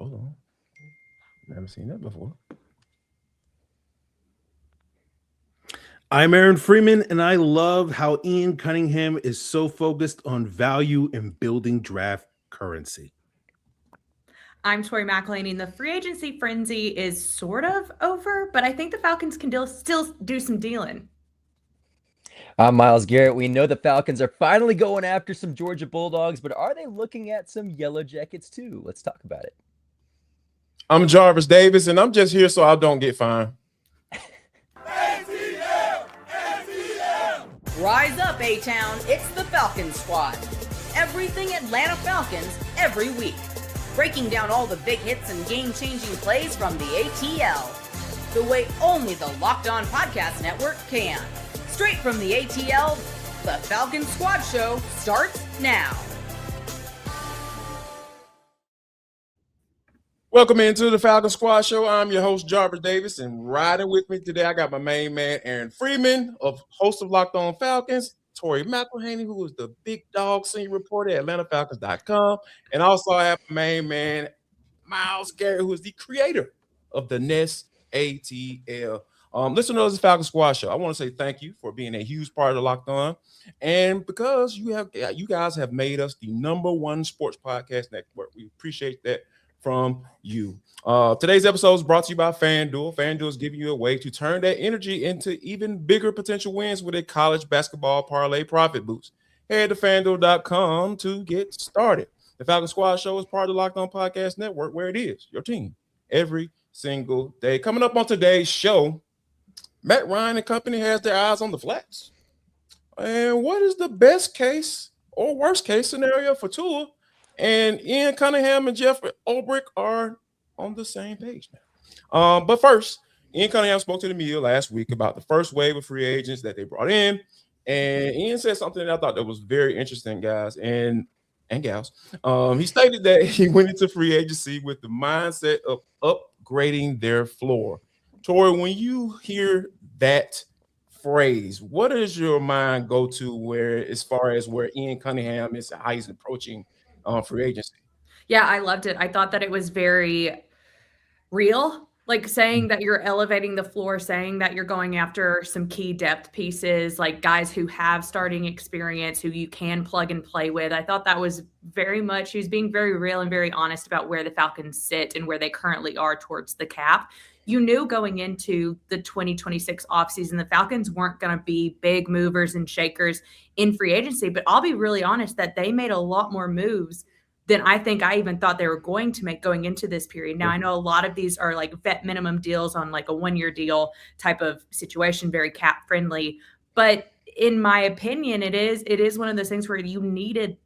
Hold on. Never seen that before. I'm Aaron Freeman, and I love how Ian Cunningham is so focused on value and building draft currency. I'm Tori McElhaney, and the free agency frenzy is sort of over, but I think the Falcons can still do some dealing. I'm Miles Garrett. We know the Falcons are finally going after some Georgia Bulldogs, but are they looking at some Yellow Jackets too? Let's talk about it. I'm Jarvis Davis, and I'm just here so I don't get fined. Rise up, A-Town. It's the Falcons Squad. Everything Atlanta Falcons every week. Breaking down all the big hits and game-changing plays from the ATL. The way only the Locked On Podcast Network can. Straight from the ATL, the Falcons Squad Show starts now. Welcome into the Falcons Squad Show. I'm your host, Jarvis Davis, and riding with me today, I got my main man, Aaron Freeman, host of Locked On Falcons, Tori McElhaney, who is the big dog senior reporter at AtlantaFalcons.com, and also I have my main man, Miles Garrett, who is the creator of the Nest ATL. Listeners of the Falcons Squad Show, I want to say thank you for being a huge part of the Locked On, and because you guys have made us the #1 sports podcast network. We appreciate that from you. Today's episode is brought to you by FanDuel. FanDuel is giving you a way to turn that energy into even bigger potential wins with a college basketball parlay profit boost. Head to FanDuel.com to get started. The Falcon Squad Show is part of the Locked On Podcast Network, where it is your team every single day. Coming up on today's show, Matt Ryan and company has their eyes on the flats. And what is the best case or worst case scenario for Tua? And Ian Cunningham and Jeff Ulbrich are on the same page now. But first, Ian Cunningham spoke to the media last week about the first wave of free agents that they brought in. And Ian said something that I thought that was very interesting, guys and gals. He stated that he went into free agency with the mindset of upgrading their floor. Tori, when you hear that phrase, what does your mind go to where, as far as where Ian Cunningham is, how he's approaching free agency? Yeah, I loved it. I thought that it was very real, like saying that you're elevating the floor, saying that you're going after some key depth pieces, like guys who have starting experience, who you can plug and play with. I thought that was very much, he was being very real and very honest about where the Falcons sit and where they currently are towards the cap. You knew going into the 2026 offseason, the Falcons weren't going to be big movers and shakers in free agency, but I'll be really honest that they made a lot more moves than I think I even thought they were going to make going into this period. Now, I know a lot of these are like vet minimum deals on like a 1-year deal type of situation, very cap friendly. But in my opinion, it is one of those things where you needed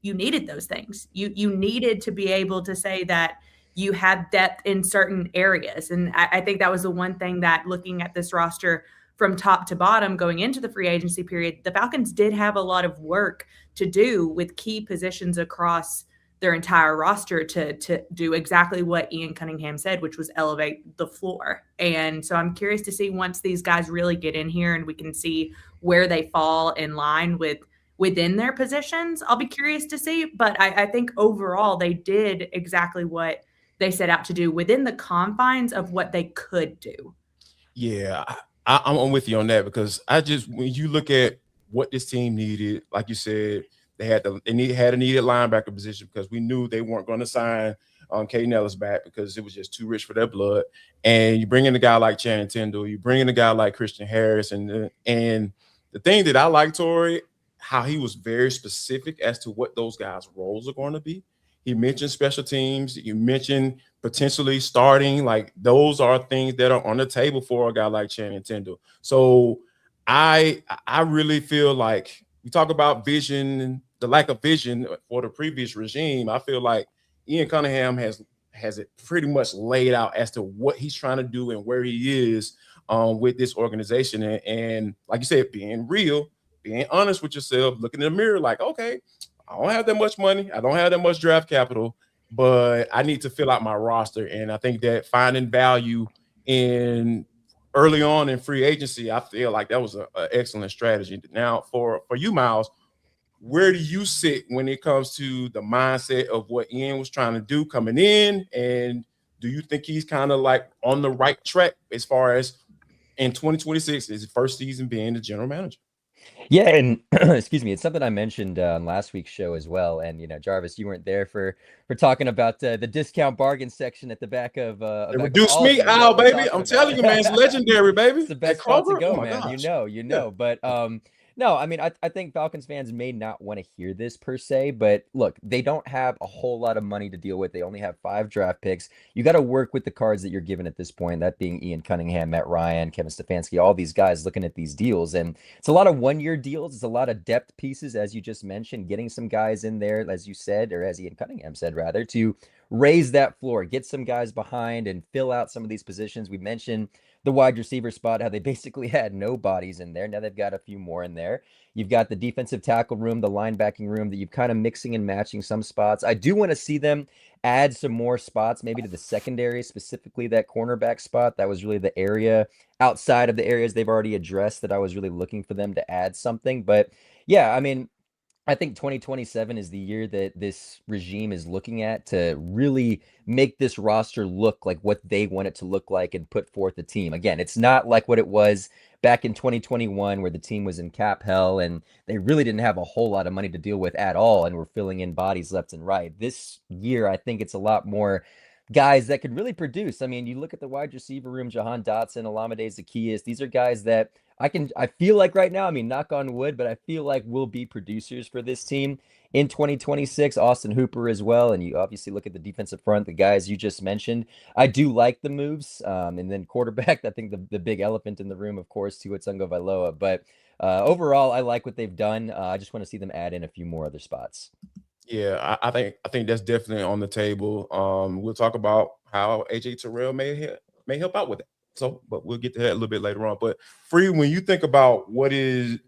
those things. You needed to be able to say that you had depth in certain areas. And I think that was the one thing that, looking at this roster from top to bottom going into the free agency period, the Falcons did have a lot of work to do with key positions across their entire roster to do exactly what Ian Cunningham said, which was elevate the floor. And so I'm curious to see, once these guys really get in here and we can see where they fall in line within their positions, I'll be curious to see. But I think overall they did exactly what they set out to do within the confines of what they could do. Yeah, I'm with you on that, because when you look at what this team needed, like you said, they had a needed linebacker position, because we knew they weren't going to sign Caden Ellis back because it was just too rich for their blood. And you bring in a guy like Channing Tindall, you bring in a guy like Christian Harris, and the thing that I like, Tori, how he was very specific as to what those guys' roles are going to be. He mentioned special teams. You mentioned potentially starting. Like, those are things that are on the table for a guy like Channing Tindall. So I really feel like, we talk about vision, the lack of vision for the previous regime. I feel like Ian Cunningham has it pretty much laid out as to what he's trying to do and where he is with this organization. And like you said, being real, being honest with yourself, looking in the mirror like, okay, I don't have that much money. I don't have that much draft capital, but I need to fill out my roster. And I think that finding value in early on in free agency, I feel like that was an excellent strategy. Now, for you, Miles, where do you sit when it comes to the mindset of what Ian was trying to do coming in, and Do you think he's kind of like on the right track as far as in 2026 is his first season being the general manager? Yeah, and excuse me, it's something I mentioned on last week's show as well. And Jarvis, you weren't there for talking about the discount bargain section at the back of They back of reduced all of me you. out, We're baby. talking I'm about. telling you, man, it's legendary, baby. It's the best At spot to Kroger? go, Oh my man. gosh. You know. But no, I mean, I think Falcons fans may not want to hear this per se, but look, they don't have a whole lot of money to deal with. They only have 5 draft picks. You got to work with the cards that you're given at this point, that being Ian Cunningham, Matt Ryan, Kevin Stefanski, all these guys looking at these deals. And it's a lot of one-year deals. It's a lot of depth pieces, as you just mentioned, getting some guys in there, as you said, or as Ian Cunningham said, rather, to raise that floor, get some guys behind and fill out some of these positions. We mentioned the wide receiver spot, how they basically had no bodies in there. Now they've got a few more in there. You've got the defensive tackle room, the linebacking room that you've kind of mixing and matching some spots. I do want to see them add some more spots, maybe to the secondary, specifically that cornerback spot. That was really the area outside of the areas they've already addressed that I was really looking for them to add something. But yeah, I mean, I think 2027 is the year that this regime is looking at to really make this roster look like what they want it to look like and put forth a team. Again, it's not like what it was back in 2021 where the team was in cap hell and they really didn't have a whole lot of money to deal with at all and were filling in bodies left and right. This year, I think it's a lot more guys that could really produce. I mean, you look at the wide receiver room, Jahan Dotson, Olamide Zaccheaus. These are guys that I feel like right now, I mean, knock on wood, but I feel like will be producers for this team in 2026. Austin Hooper as well. And you obviously look at the defensive front, the guys you just mentioned. I do like the moves. And then quarterback, I think the big elephant in the room, of course, Tua Tagovailoa. But overall, I like what they've done. I just want to see them add in a few more other spots. Yeah, I think that's definitely on the table. We'll talk about how AJ Terrell may help out with it. So, but we'll get to that a little bit later on. But Free, when you think about what Ian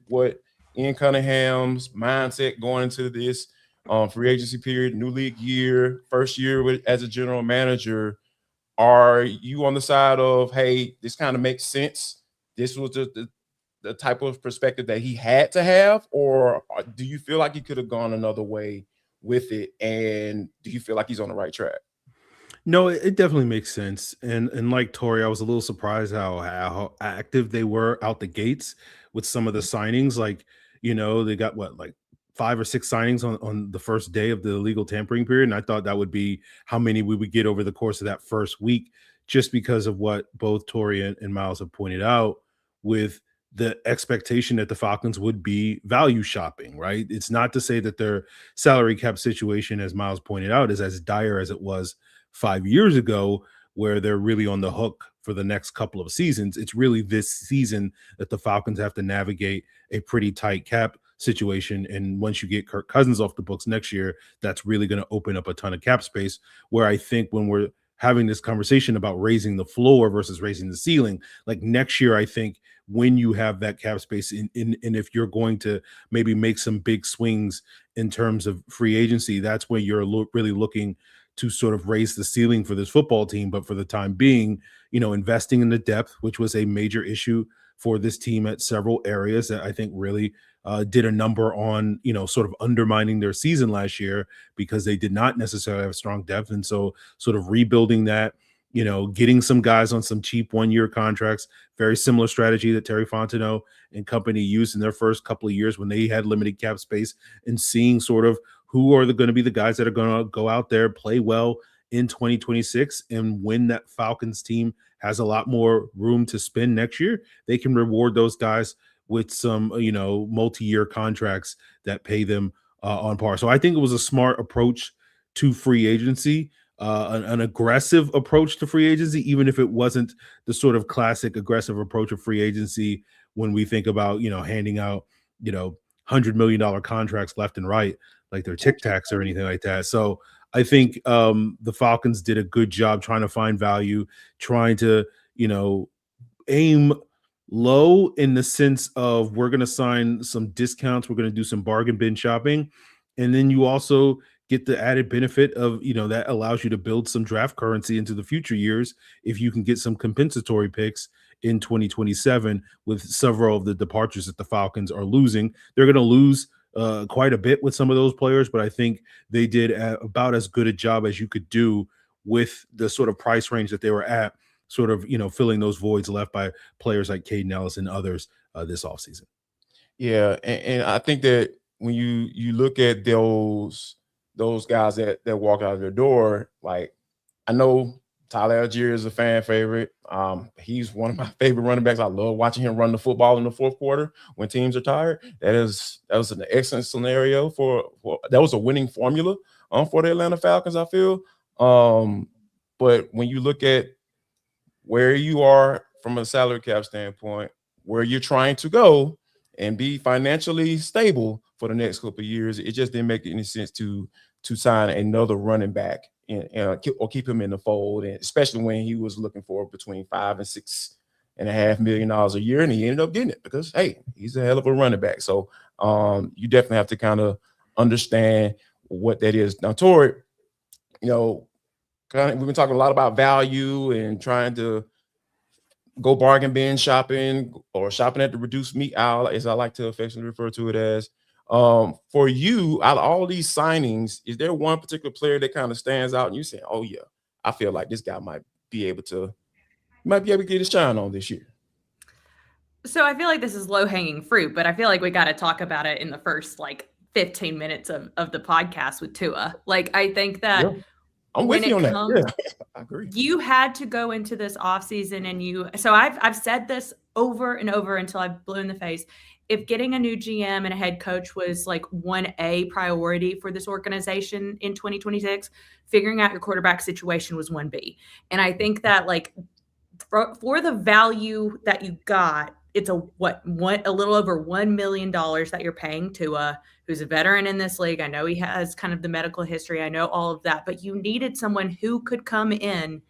Cunningham's mindset going into this free agency period, new league year, first year as a general manager, are you on the side of, hey, this kind of makes sense? This was the type of perspective that he had to have, or do you feel like he could have gone another way with it? And do you feel like he's on the right track? No, it definitely makes sense. And like Tori, I was a little surprised how active they were out the gates with some of the signings. Like, they got like 5 or 6 signings on the first day of the illegal tampering period. And I thought that would be how many we would get over the course of that first week, just because of what both Tori and Miles have pointed out with the expectation that the Falcons would be value shopping, right? It's not to say that their salary cap situation, as Miles pointed out, is as dire as it was 5 years ago, where they're really on the hook for the next couple of seasons. It's really this season that the Falcons have to navigate a pretty tight cap situation. And once you get Kirk Cousins off the books next year, that's really going to open up a ton of cap space, where I think when we're having this conversation about raising the floor versus raising the ceiling, like next year, I think when you have that cap space and if you're going to maybe make some big swings in terms of free agency, that's when you're really looking to sort of raise the ceiling for this football team. But for the time being, investing in the depth, which was a major issue for this team at several areas that I think really did a number on, sort of undermining their season last year because they did not necessarily have strong depth. And so sort of rebuilding that, getting some guys on some cheap 1-year contracts, very similar strategy that Terry Fontenot and company used in their first couple of years when they had limited cap space, and seeing sort of who are going to be the guys that are going to go out there, play well in 2026. And when that Falcons team has a lot more room to spend next year, they can reward those guys with some, multi-year contracts that pay them on par. So I think it was a smart approach to free agency, an aggressive approach to free agency, even if it wasn't the sort of classic aggressive approach of free agency when we think about, handing out, $100 million contracts left and right, like they're Tic Tacs or anything like that. So I think the Falcons did a good job trying to find value, trying to, aim low in the sense of we're going to sign some discounts, we're going to do some bargain bin shopping. And then you also get the added benefit of, that allows you to build some draft currency into the future years if you can get some compensatory picks in 2027 with several of the departures that the Falcons are losing. They're going to lose quite a bit with some of those players, but I think they did about as good a job as you could do with the sort of price range that they were at, sort of, filling those voids left by players like Caden Ellis and others this offseason. Yeah, and I think that when you look at those guys that walk out of their door, like, I know Tyler Algier is a fan favorite. He's one of my favorite running backs. I love watching him run the football in the fourth quarter when teams are tired. That was an excellent scenario for that was a winning formula for the Atlanta Falcons, I feel. But when you look at where you are from a salary cap standpoint, where you're trying to go and be financially stable for the next couple of years, it just didn't make any sense to sign another running back or keep him in the fold, and especially when he was looking for between $5 and $6.5 million a year, and he ended up getting it because, hey, he's a hell of a running back. So you definitely have to kind of understand what that is. Now, Tori, we've been talking a lot about value and trying to go bargain bin shopping or shopping at the reduced meat aisle, as I like to affectionately refer to it as. For you, out of all these signings, is there one particular player that kind of stands out and you say, oh yeah, I feel like this guy might be able to get his shine on this year? So I feel like this is low-hanging fruit, but I feel like we got to talk about it in the first 15 minutes of the podcast with Tua. I think that I'm with you on that. Yeah, I agree. You had to go into this offseason and I've said this over and over until I've blue in the face. If getting a new GM and a head coach was 1A priority for this organization in 2026, figuring out your quarterback situation was 1B. And I think that for the value that you got, it's a little over $1 million that you're paying Tua, who's a veteran in this league. I know he has kind of the medical history. I know all of that, but you needed someone who could come in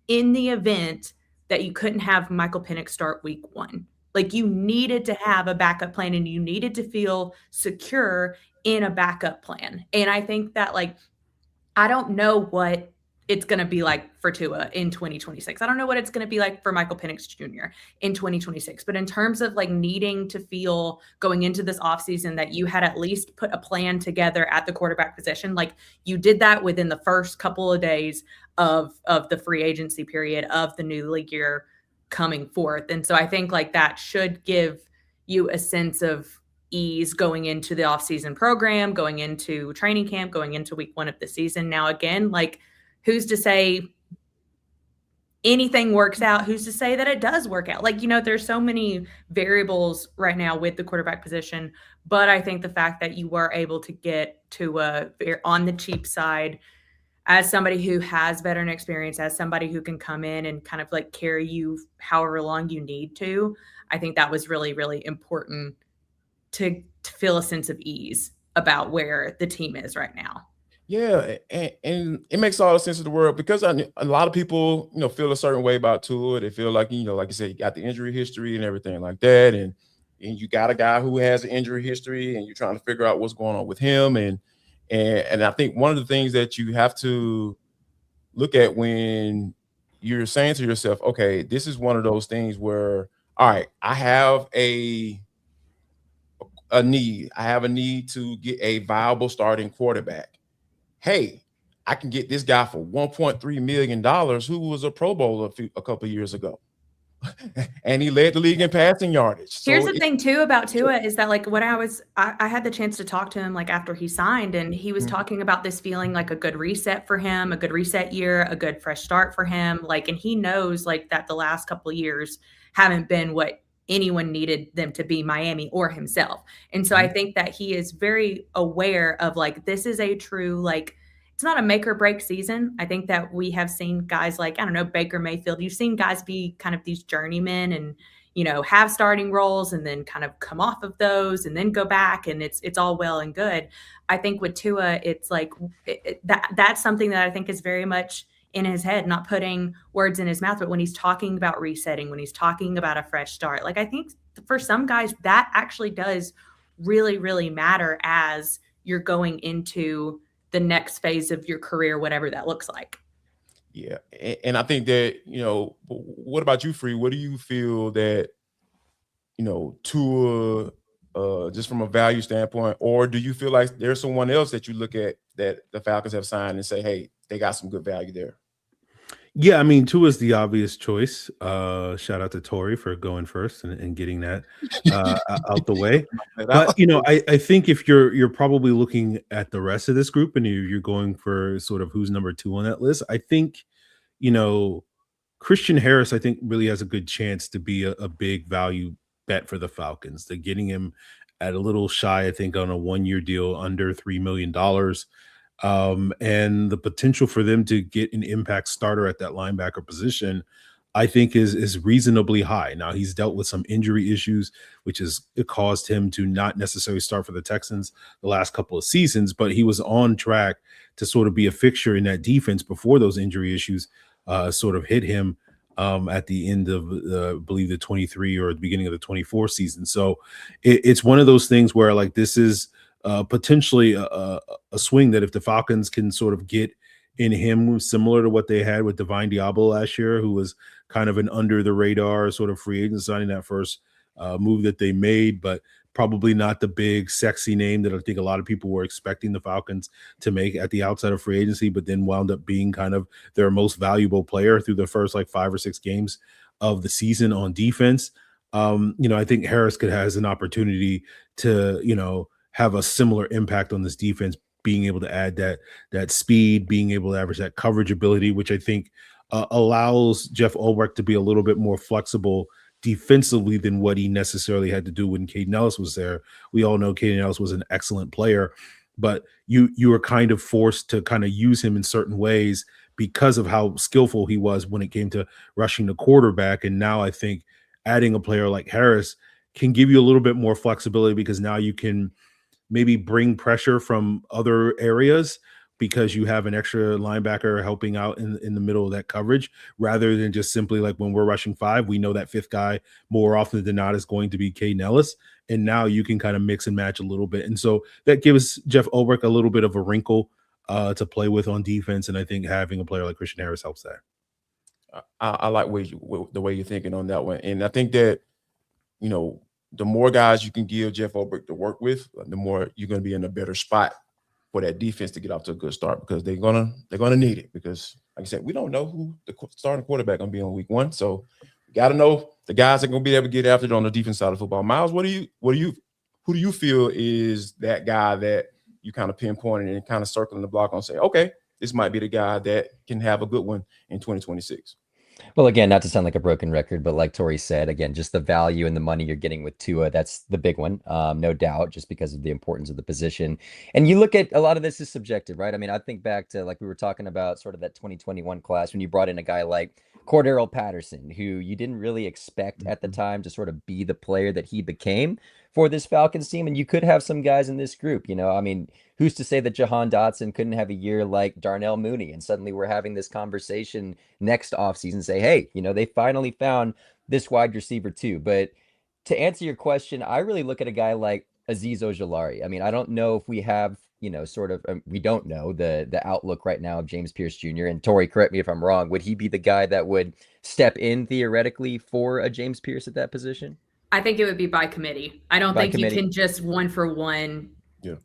the event that you couldn't have Michael Penix start week 1. You needed to have a backup plan, and you needed to feel secure in a backup plan. And I think that I don't know what it's going to be like for Tua in 2026. I don't know what it's going to be like for Michael Penix Jr. in 2026. But in terms of needing to feel going into this offseason that you had at least put a plan together at the quarterback position, you did that within the first couple of days of the free agency period of the new league year coming forth. And so I think that should give you a sense of ease going into the offseason program, going into training camp, going into week 1 of the season. Now, again, who's to say anything works out? Who's to say that it does work out? There's so many variables right now with the quarterback position, but I think the fact that you were able to get to on the cheap side as somebody who has veteran experience, as somebody who can come in and kind of carry you however long you need to, I think that was really, really important to feel a sense of ease about where the team is right now. Yeah, and it makes all the sense in the world because a lot of people, feel a certain way about Tua. They feel like, like you said, you got the injury history and everything like that, and you got a guy who has an injury history, and you're trying to figure out what's going on with him. And I think one of the things that you have to look at when you're saying to yourself, okay, this is one of those things where, all right, I have a need. I have a need to get a viable starting quarterback. Hey, I can get this guy for $1.3 million who was a Pro Bowler a couple of years ago. And he led the league in passing yardage. Here's the thing too about Tua is that when I had the chance to talk to him after he signed, and he was talking about this feeling like a good reset for him, a good reset year, a good fresh start for him. And he knows that the last couple of years haven't been what anyone needed them to be, Miami or himself. And so I think that he is very aware of this is a true it's not a make or break season. I think that we have seen guys Baker Mayfield. You've seen guys be kind of these journeymen and, have starting roles and then kind of come off of those and then go back, and it's all well and good. I think with Tua, it's that's something that I think is very much in his head, not putting words in his mouth, but when he's talking about resetting, when he's talking about a fresh start, I think for some guys that actually does really, really matter as you're going into the next phase of your career, whatever that looks like. Yeah. And I think that, what about you, Free? What do you feel that, Tua, just from a value standpoint, or do you feel like there's someone else that you look at that the Falcons have signed and say, hey, they got some good value there? Yeah, I mean, Tua is the obvious choice. Shout out to Tori for going first and getting that out the way. But I think if you're probably looking at the rest of this group and you're going for sort of who's number 2 on that list, I think you know Christian Harris, I think, really has a good chance to be a big value bet for the Falcons. They're getting him at a little shy, I think, on a 1-year deal under $3 million. And the potential for them to get an impact starter at that linebacker position, I think, is reasonably high. Now he's dealt with some injury issues, which has caused him to not necessarily start for the Texans the last couple of seasons, but he was on track to sort of be a fixture in that defense before those injury issues sort of hit him at the end of I believe the 23 or the beginning of the 24 season. So it's one of those things where like this is potentially a swing that if the Falcons can sort of get in him, similar to what they had with Divine Diablo last year, who was kind of an under the radar sort of free agent signing, that first move that they made, but probably not the big sexy name that I think a lot of people were expecting the Falcons to make at the outside of free agency, but then wound up being kind of their most valuable player through the first like 5 or 6 games of the season on defense. I think Harris has an opportunity to, have a similar impact on this defense, being able to add that speed, being able to average that coverage ability, which I think allows Jeff Ulbrich to be a little bit more flexible defensively than what he necessarily had to do when Caden Ellis was there. We all know Caden Ellis was an excellent player, but you were kind of forced to kind of use him in certain ways because of how skillful he was when it came to rushing the quarterback. And now I think adding a player like Harris can give you a little bit more flexibility, because now you can maybe bring pressure from other areas because you have an extra linebacker helping out in the middle of that coverage, rather than just simply like when we're rushing 5, we know that 5th guy more often than not is going to be Caden Ellis. And now you can kind of mix and match a little bit. And so that gives Jeff Ulbrich a little bit of a wrinkle to play with on defense. And I think having a player like Christian Harris helps that. I like the way you're thinking on that one. And I think that, the more guys you can give Jeff Ulbrich to work with, the more you're going to be in a better spot for that defense to get off to a good start, because they're gonna need it. Because like I said, we don't know who the starting quarterback going to be on week 1, so you got to know the guys that are going to be able to get after it on the defense side of football. Miles, who do you feel is that guy that you kind of pinpointed and kind of circling the block on, say, okay, this might be the guy that can have a good one in 2026? Well, again, not to sound like a broken record, but like Tori said, again, just the value and the money you're getting with Tua, that's the big one, no doubt, just because of the importance of the position. And you look at a lot of this is subjective, right? I mean, I think back to like we were talking about sort of that 2021 class when you brought in a guy like Cordero Patterson, who you didn't really expect at the time to sort of be the player that he became for this Falcons team. And you could have some guys in this group, I mean, who's to say that Jahan Dotson couldn't have a year like Darnell Mooney, and suddenly we're having this conversation next offseason, say, hey, they finally found this wide receiver too. But to answer your question, I really look at a guy like Aziz Ojulari. I mean, I don't know if we have, we don't know the outlook right now of James Pierce Jr. And Tori, correct me if I'm wrong, would he be the guy that would step in theoretically for a James Pierce at that position? I think it would be by committee. I don't think you can just 1-for-1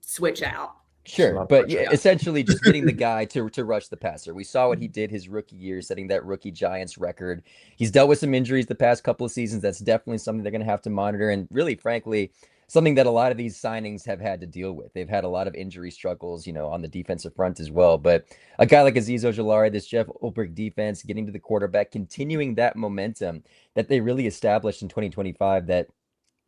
switch out. Sure, but essentially just getting the guy to rush the passer. We saw what he did his rookie year, setting that rookie Giants record. He's dealt with some injuries the past couple of seasons. That's definitely something they're going to have to monitor, and really, frankly, something that a lot of these signings have had to deal with. They've had a lot of injury struggles, on the defensive front as well. But a guy like Aziz Ojulari, this Jeff Ulbrich defense, getting to the quarterback, continuing that momentum that they really established in 2025 that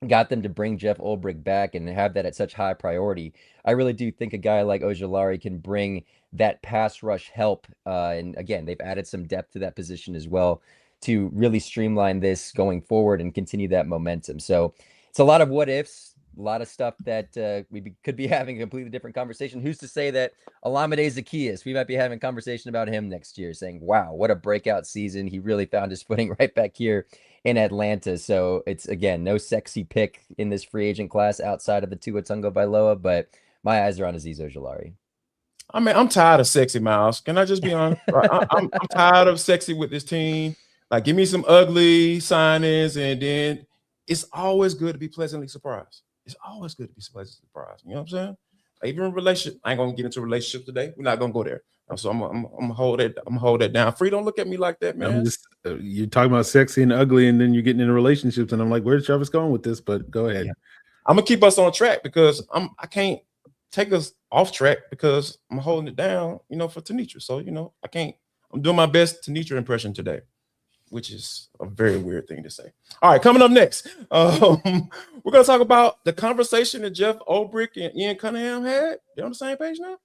got them to bring Jeff Ulbrich back and have that at such high priority. I really do think a guy like Ojulari can bring that pass rush help. And again, they've added some depth to that position as well to really streamline this going forward and continue that momentum. So it's a lot of what ifs, a lot of stuff that we could be having a completely different conversation. Who's to say that Olamide Zaccheaus, we might be having a conversation about him next year, saying, wow, what a breakout season. He really found his footing right back here in Atlanta. So it's, again, no sexy pick in this free agent class outside of the Tua Tagovailoa, but my eyes are on Aziz Ojulari. I mean, I'm tired of sexy, Miles. Can I just be honest? I'm tired of sexy with this team. Like, give me some ugly signings, and then it's always good to be pleasantly surprised. It's always good to be pleasantly surprised. You know what I'm saying? even relationship. I ain't gonna get into relationships today. We're not gonna go there. So I'm gonna hold it. I'm gonna hold that down. Free, don't look at me like that, man. I'm just you're talking about sexy and ugly, and then you're getting into relationships, and I'm like, where's Jarvis going with this? But go ahead. Yeah. I'm gonna keep us on track because I can't take us off track because I'm holding it down, for Tanitra. So I can't. I'm doing my best Tanitra impression today, which is a very weird thing to say. All right, coming up next, we're gonna talk about the conversation that Jeff Ulbrich and Ian Cunningham had. They're on the same page now.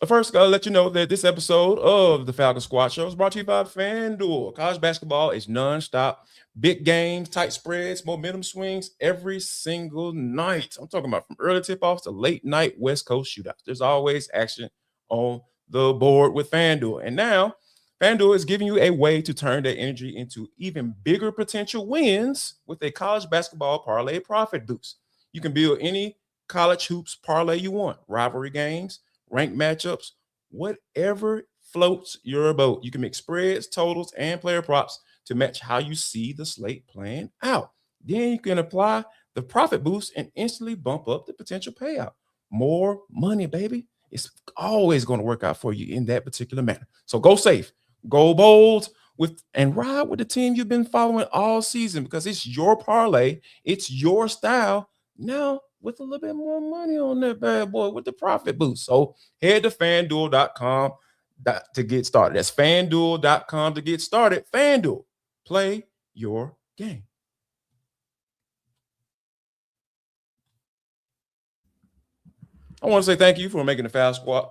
First, gotta let you know that this episode of the Falcon Squad Show is brought to you by FanDuel. College basketball is nonstop. Big games, tight spreads, momentum swings every single night. I'm talking about from early tip-offs to late night West Coast shootouts. There's always action on the board with FanDuel. And now, FanDuel is giving you a way to turn that energy into even bigger potential wins with a college basketball parlay profit boost. You can build any college hoops parlay you want, rivalry games, ranked matchups, whatever floats your boat. You can make spreads, totals, and player props to match how you see the slate playing out. Then you can apply the profit boost and instantly bump up the potential payout. More money, baby. It's always going to work out for you in that particular manner. So go safe, go bold, and ride with the team you've been following all season because it's your parlay, it's your style. Now, with a little bit more money on that bad boy with the profit boost. So head to FanDuel.com to get started. That's FanDuel.com to get started. FanDuel, play your game. I want to say thank you for making the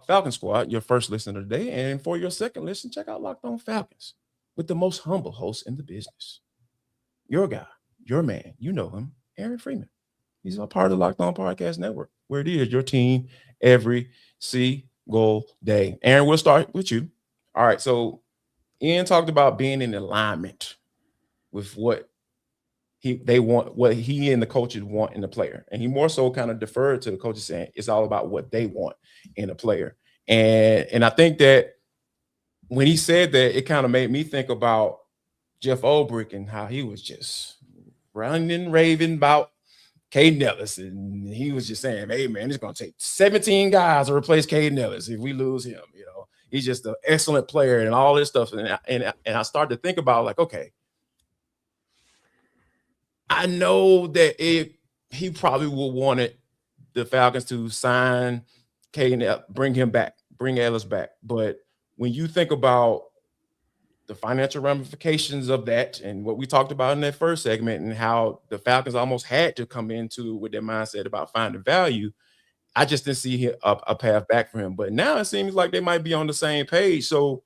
Falcon Squad your first listen of the day. And for your second listen, check out Locked On Falcons with the most humble host in the business. Your guy, your man, you know him, Aaron Freeman. He's a part of the Locked On Podcast Network, where it is your team every single day. Aaron, we'll start with you. All right, so Ian talked about being in alignment with what they want, what he and the coaches want in the player. And he more so kind of deferred to the coaches saying it's all about what they want in a player. And I think that when he said that, it kind of made me think about Jeff Ulbrich and how he was just running and raving about Caden Ellis, and he was just saying, hey, man, it's going to take 17 guys to replace Caden Ellis if we lose him. He's just an excellent player and all this stuff. And I started to think about, like, okay, I know that he probably would wanted the Falcons to sign Caden, bring him back, bring Ellis back. But when you think about the financial ramifications of that and what we talked about in that first segment and how the Falcons almost had to come into with their mindset about finding value, I just didn't see a path back for him. But now it seems like they might be on the same page. So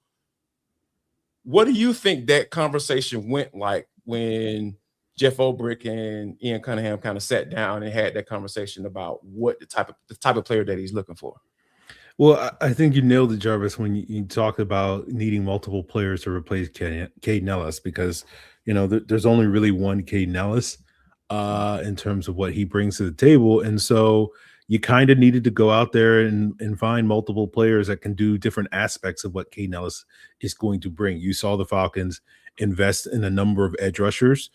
what do you think that conversation went like when Jeff Ulbrich and Ian Cunningham kind of sat down and had that conversation about what the type of player that he's looking for? Well, I think you nailed it, Jarvis, when you talked about needing multiple players to replace Caden Ellis, because there's only really one Caden Ellis in terms of what he brings to the table, and so you kind of needed to go out there and find multiple players that can do different aspects of what Caden Ellis is going to bring. You saw the Falcons invest in a number of edge rushers.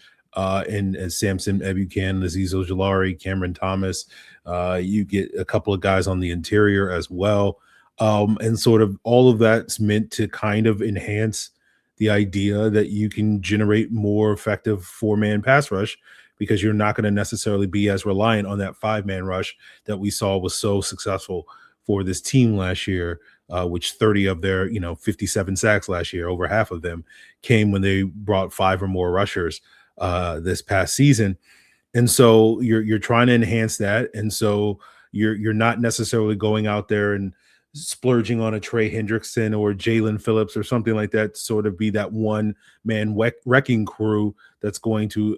In Samson Ebukam, Aziz Ojulari, Cameron Thomas. You get a couple of guys on the interior as well. And sort of all of that's meant to kind of enhance the idea that you can generate more effective four-man pass rush because you're not going to necessarily be as reliant on that five-man rush that we saw was so successful for this team last year, which 30 of their 57 sacks last year, over half of them came when they brought five or more rushers this past season. And so you're trying to enhance that. And so you're not necessarily going out there and splurging on a Trey Hendrickson or Jalen Phillips or something like that to sort of be that one man wrecking crew that's going to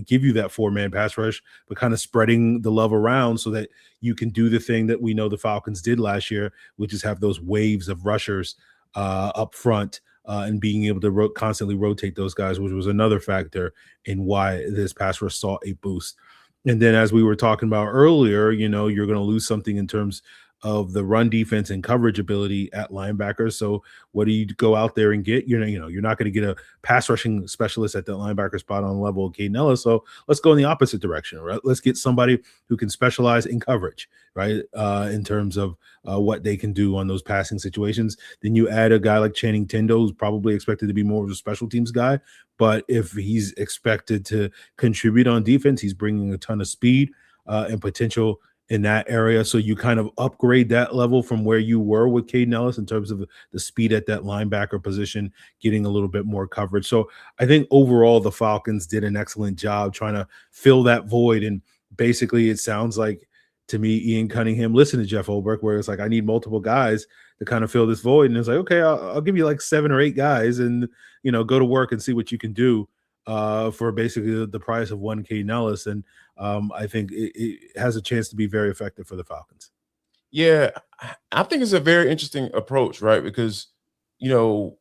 give you that four-man pass rush, but kind of spreading the love around so that you can do the thing that we know the Falcons did last year, which is have those waves of rushers up front. And being able to constantly rotate those guys, which was another factor in why this pass rush saw a boost. And then as we were talking about earlier, you're going to lose something in terms of the run defense and coverage ability at linebacker. So what do you go out there and get? You're not going to get a pass rushing specialist at the linebacker spot on the level of Caden Ellis. So let's go in the opposite direction, right? Let's get somebody who can specialize in coverage, right? In terms of what they can do on those passing situations. Then you add a guy like Channing Tindall, who's probably expected to be more of a special teams guy. But if he's expected to contribute on defense, he's bringing a ton of speed and potential in that area. So you kind of upgrade that level from where you were with Caden Ellis in terms of the speed at that linebacker position, getting a little bit more coverage. So I think overall the Falcons did an excellent job trying to fill that void. And basically it sounds like to me, Ian Cunningham listened to Jeff Ulbrich, where it's like, I need multiple guys to kind of fill this void. And it's like, okay, I'll give you like 7 or 8 guys and, go to work and see what you can do for basically the price of one Caden Ellis. And I think it has a chance to be very effective for the Falcons. Yeah, I think it's a very interesting approach, right? Because, when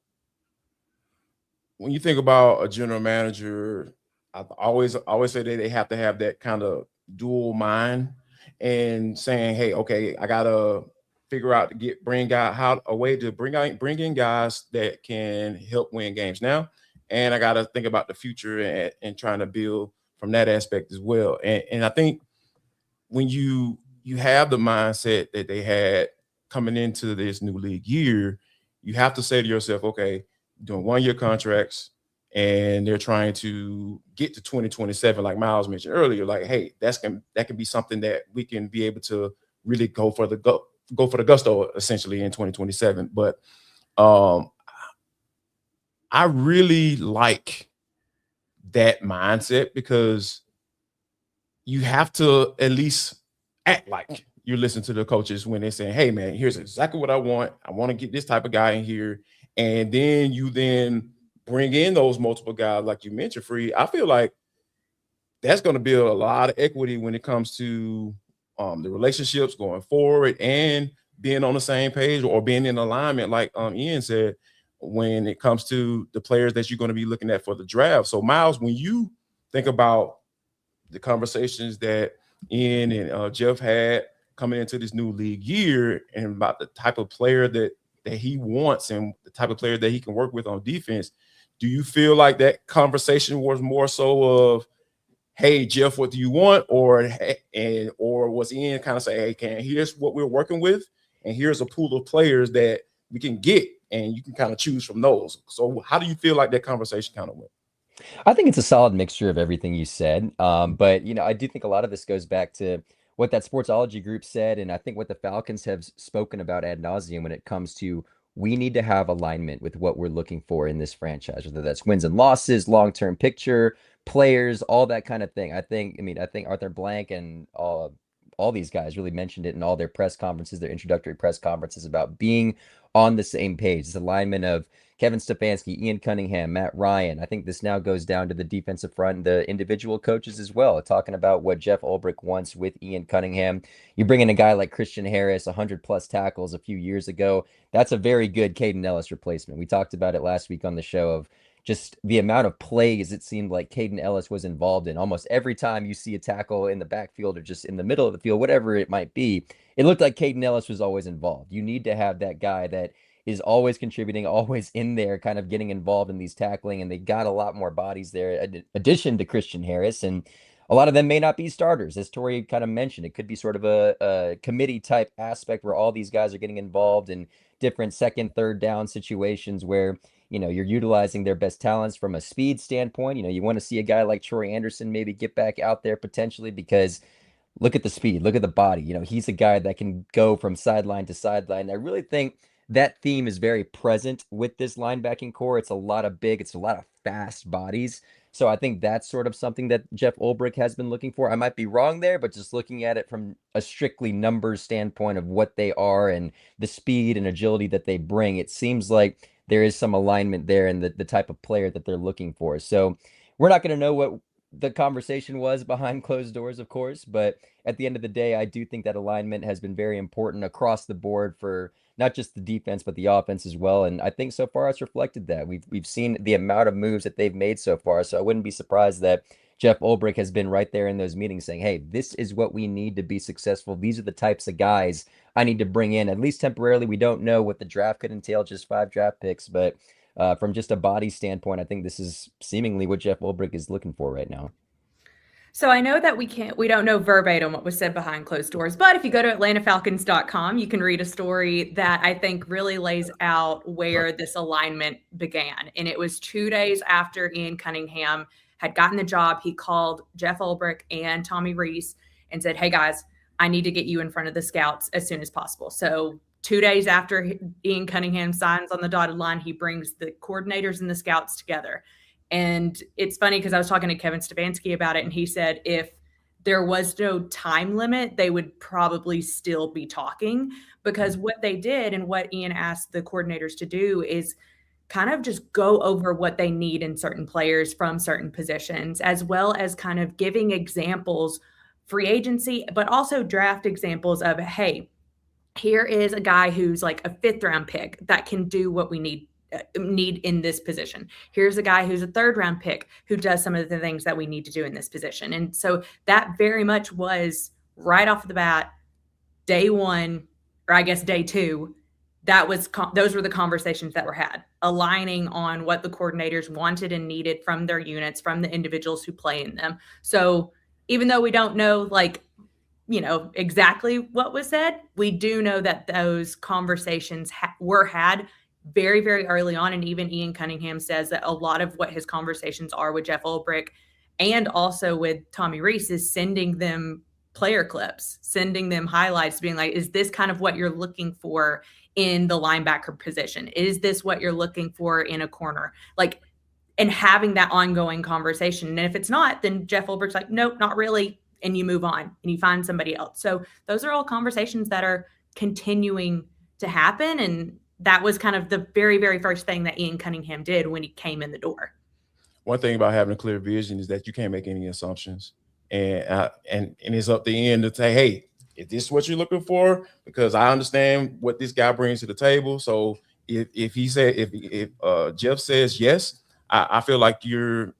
you think about a general manager, I always say that they have to have that kind of dual mind and saying, hey, okay, I gotta figure out to bring in guys that can help win games now. And I got to think about the future and trying to build from that aspect as well. And I think when you have the mindset that they had coming into this new league year, you have to say to yourself, okay, doing 1-year contracts and they're trying to get to 2027, like Miles mentioned earlier, like, hey, that can be something that we can be able to really go for the gusto essentially in 2027. But I really like that mindset because you have to at least act like you're listening to the coaches when they're saying, hey, man, here's exactly what I want. I want to get this type of guy in here. And then you bring in those multiple guys like you mentioned, Free. I feel like that's going to build a lot of equity when it comes to the relationships going forward and being on the same page or being in alignment, like Ian said, when it comes to the players that you're going to be looking at for the draft. So, Miles, when you think about the conversations that Ian and Jeff had coming into this new league year and about the type of player that he wants and the type of player that he can work with on defense, do you feel like that conversation was more so of, hey, Jeff, what do you want? Or was Ian kind of say, hey, here's what we're working with, and here's a pool of players that we can get, and you can kind of choose from those. So how do you feel like that conversation kind of went? I think it's a solid mixture of everything you said. But, I do think a lot of this goes back to what that sportsology group said. And I think what the Falcons have spoken about ad nauseum when it comes to we need to have alignment with what we're looking for in this franchise, whether that's wins and losses, long-term picture, players, all that kind of thing. I think Arthur Blank and all these guys really mentioned it in all their press conferences, their introductory press conferences about being on the same page. This alignment of Kevin Stefanski, Ian Cunningham, Matt Ryan. I think this now goes down to the defensive front and the individual coaches as well, talking about what Jeff Ulbrich wants with Ian Cunningham. You bring in a guy like Christian Harris, 100+ tackles a few years ago. That's a very good Caden Ellis replacement. We talked about it last week on the show of just the amount of plays it seemed like Caden Ellis was involved in. Almost every time you see a tackle in the backfield or just in the middle of the field, whatever it might be, it looked like Caden Ellis was always involved. You need to have that guy that is always contributing, always in there, kind of getting involved in these tackling, and they got a lot more bodies there, in addition to Christian Harris, and a lot of them may not be starters, as Tori kind of mentioned. It could be sort of a committee type aspect where all these guys are getting involved in different second, third down situations where you're utilizing their best talents from a speed standpoint. You want to see a guy like Troy Anderson maybe get back out there potentially because look at the speed, look at the body. He's a guy that can go from sideline to sideline. I really think that theme is very present with this linebacking core. It's a lot of fast bodies. So I think that's sort of something that Jeff Ulbrich has been looking for. I might be wrong there, but just looking at it from a strictly numbers standpoint of what they are and the speed and agility that they bring, it seems like there is some alignment there in the type of player that they're looking for. So we're not going to know what the conversation was behind closed doors, of course, but at the end of the day, I do think that alignment has been very important across the board for not just the defense, but the offense as well. And I think so far it's reflected that. We've seen the amount of moves that they've made so far. So I wouldn't be surprised that Jeff Ulbrich has been right there in those meetings saying, hey, this is what we need to be successful. These are the types of guys I need to bring in, at least temporarily. We don't know what the draft could entail, just 5 draft picks, but from just a body standpoint, I think this is seemingly what Jeff Ulbrich is looking for right now. So I know that we don't know verbatim what was said behind closed doors, but if you go to AtlantaFalcons.com, you can read a story that I think really lays out where this alignment began. And it was 2 days after Ian Cunningham had gotten the job. He called Jeff Ulbrich and Tommy Rees and said, hey guys, I need to get you in front of the scouts as soon as possible. So 2 days after Ian Cunningham signs on the dotted line, he brings the coordinators and the scouts together. And it's funny because I was talking to Kevin Stefanski about it, and he said if there was no time limit, they would probably still be talking, because what they did and what Ian asked the coordinators to do is kind of just go over what they need in certain players from certain positions, as well as kind of giving examples, free agency, but also draft examples of, hey, here is a guy who's like a 5th round pick that can do what we need in this position. Here's a guy who's a 3rd round pick who does some of the things that we need to do in this position. And so that very much was right off the bat, day 1, or I guess day 2, those were the conversations that were had, aligning on what the coordinators wanted and needed from their units, from the individuals who play in them. So even though we don't know, exactly what was said, we do know that those conversations were had very, very early on. And even Ian Cunningham says that a lot of what his conversations are with Jeff Ulbrich and also with Tommy Rees is sending them player clips, sending them highlights, being like, is this kind of what you're looking for in the linebacker position? Is this what you're looking for in a corner? And having that ongoing conversation. And if it's not, then Jeff Ulbrich's like, nope, not really. And you move on and you find somebody else. So those are all conversations that are continuing to happen. And that was kind of the very, very first thing that Ian Cunningham did when he came in the door. One thing about having a clear vision is that you can't make any assumptions. And it's up to Ian to say, hey, is this what you're looking for? Because I understand what this guy brings to the table. So if Jeff says yes, I feel like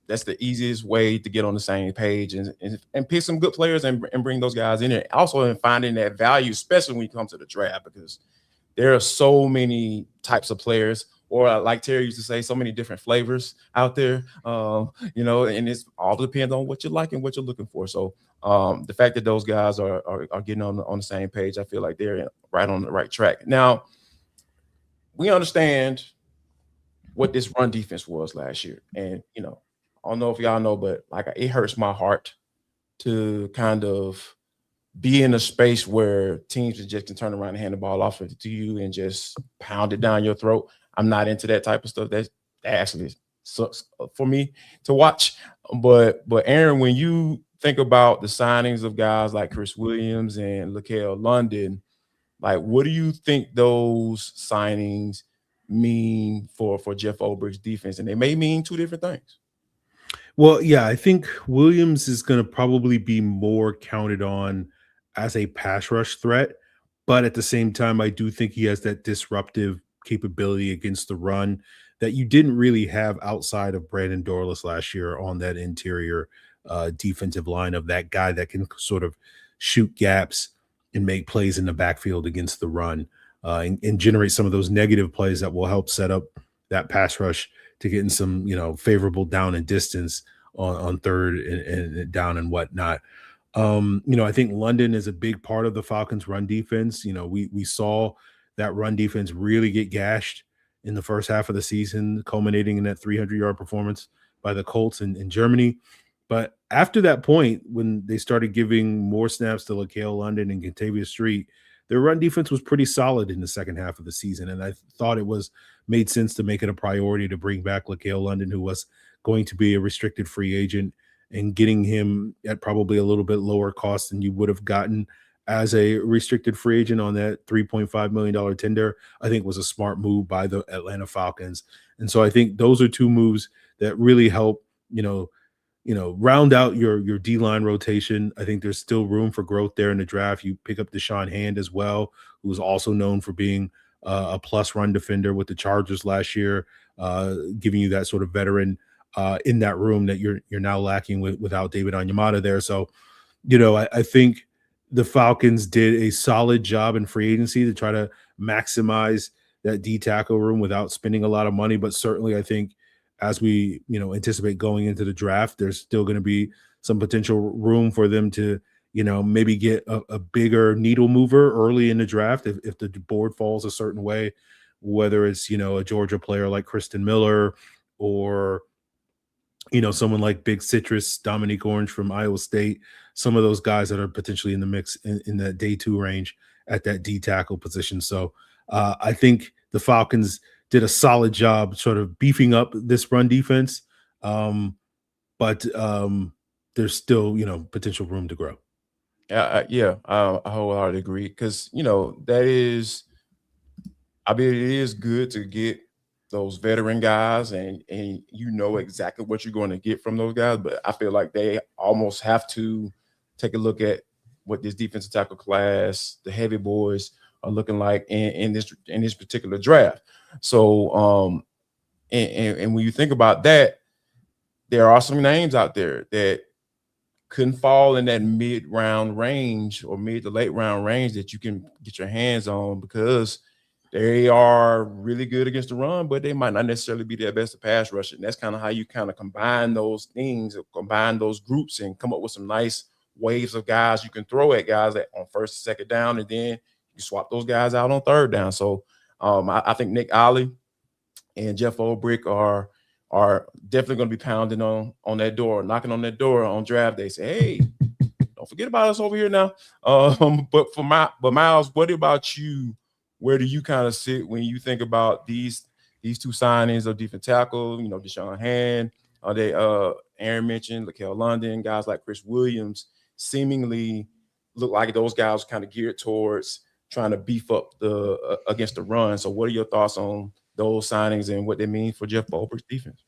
that's the easiest way to get on the same page and pick some good players and bring those guys in there. Also in finding that value, especially when you come to the draft, because there are so many types of players, or like Terry used to say, so many different flavors out there, and it's all depends on what you like and what you're looking for. So the fact that those guys are getting on the same page, I feel like they're right on the right track. Now, we understand what this run defense was last year. And, I don't know if y'all know, but it hurts my heart to kind of be in a space where teams just can turn around and hand the ball off to you and just pound it down your throat. I'm not into that type of stuff. That actually sucks for me to watch. But Aaron, when you think about the signings of guys like Chris Williams and Laquel London, what do you think those signings mean for Jeff Ulbrich's defense? And they may mean 2 different things. Well, yeah, I think Williams is going to probably be more counted on as a pass rush threat, but at the same time, I do think he has that disruptive capability against the run that you didn't really have outside of Brandon Dorlus last year on that interior defensive line, of that guy that can sort of shoot gaps and make plays in the backfield against the run, and generate some of those negative plays that will help set up that pass rush to get in some, favorable down and distance on third and down and whatnot. I think London is a big part of the Falcons run defense. We saw that run defense really get gashed in the first half of the season, culminating in that 300-yard performance by the Colts in Germany. But after that point, when they started giving more snaps to Laquel London and Kentavious Street, their run defense was pretty solid in the second half of the season. And I thought it made sense to make it a priority to bring back Laquel London, who was going to be a restricted free agent, and getting him at probably a little bit lower cost than you would have gotten as a restricted free agent on that $3.5 million tender, I think was a smart move by the Atlanta Falcons. And so I think those are 2 moves that really help, round out your D-line rotation. I think there's still room for growth there in the draft. You pick up Deshaun Hand as well, who's also known for being a plus run defender with the Chargers last year, giving you that sort of veteran in that room that you're now lacking without David Onyemata there. So, I think the Falcons did a solid job in free agency to try to maximize that D tackle room without spending a lot of money. But certainly, I think as we anticipate going into the draft, there's still going to be some potential room for them to maybe get a bigger needle mover early in the draft if the board falls a certain way, whether it's a Georgia player like Kristen Miller or someone like Big Citrus, Dominique Orange from Iowa State, some of those guys that are potentially in the mix in that day 2 range at that D tackle position. So I think the Falcons did a solid job sort of beefing up this run defense. But there's still, potential room to grow. I wholeheartedly agree because, it is good to get those veteran guys and exactly what you're going to get from those guys. But I feel like they almost have to take a look at what this defensive tackle class, the heavy boys, are looking like in this particular draft. So and when you think about that, there are some names out there that couldn't fall in that mid-round range or mid to late round range that you can get your hands on because they are really good against the run, but they might not necessarily be their best at pass rush. And that's kind of how you kind of combine those things, combine those groups and come up with some nice waves of guys you can throw at guys that on first and second down, and then you swap those guys out on third down. So I think Nick Ollie and Jeff Ulbrich are definitely going to be pounding on that door, knocking on that door on draft day. Say, hey, don't forget about us over here now. But Miles, what about you? Where do you kind of sit when you think about these 2 signings of defensive tackle? Deshaun Hand, Aaron mentioned Lakel London, guys like Chris Williams seemingly look like those guys kind of geared towards trying to beef up against the run. So what are your thoughts on those signings and what they mean for Jeff Ulbrich's defense?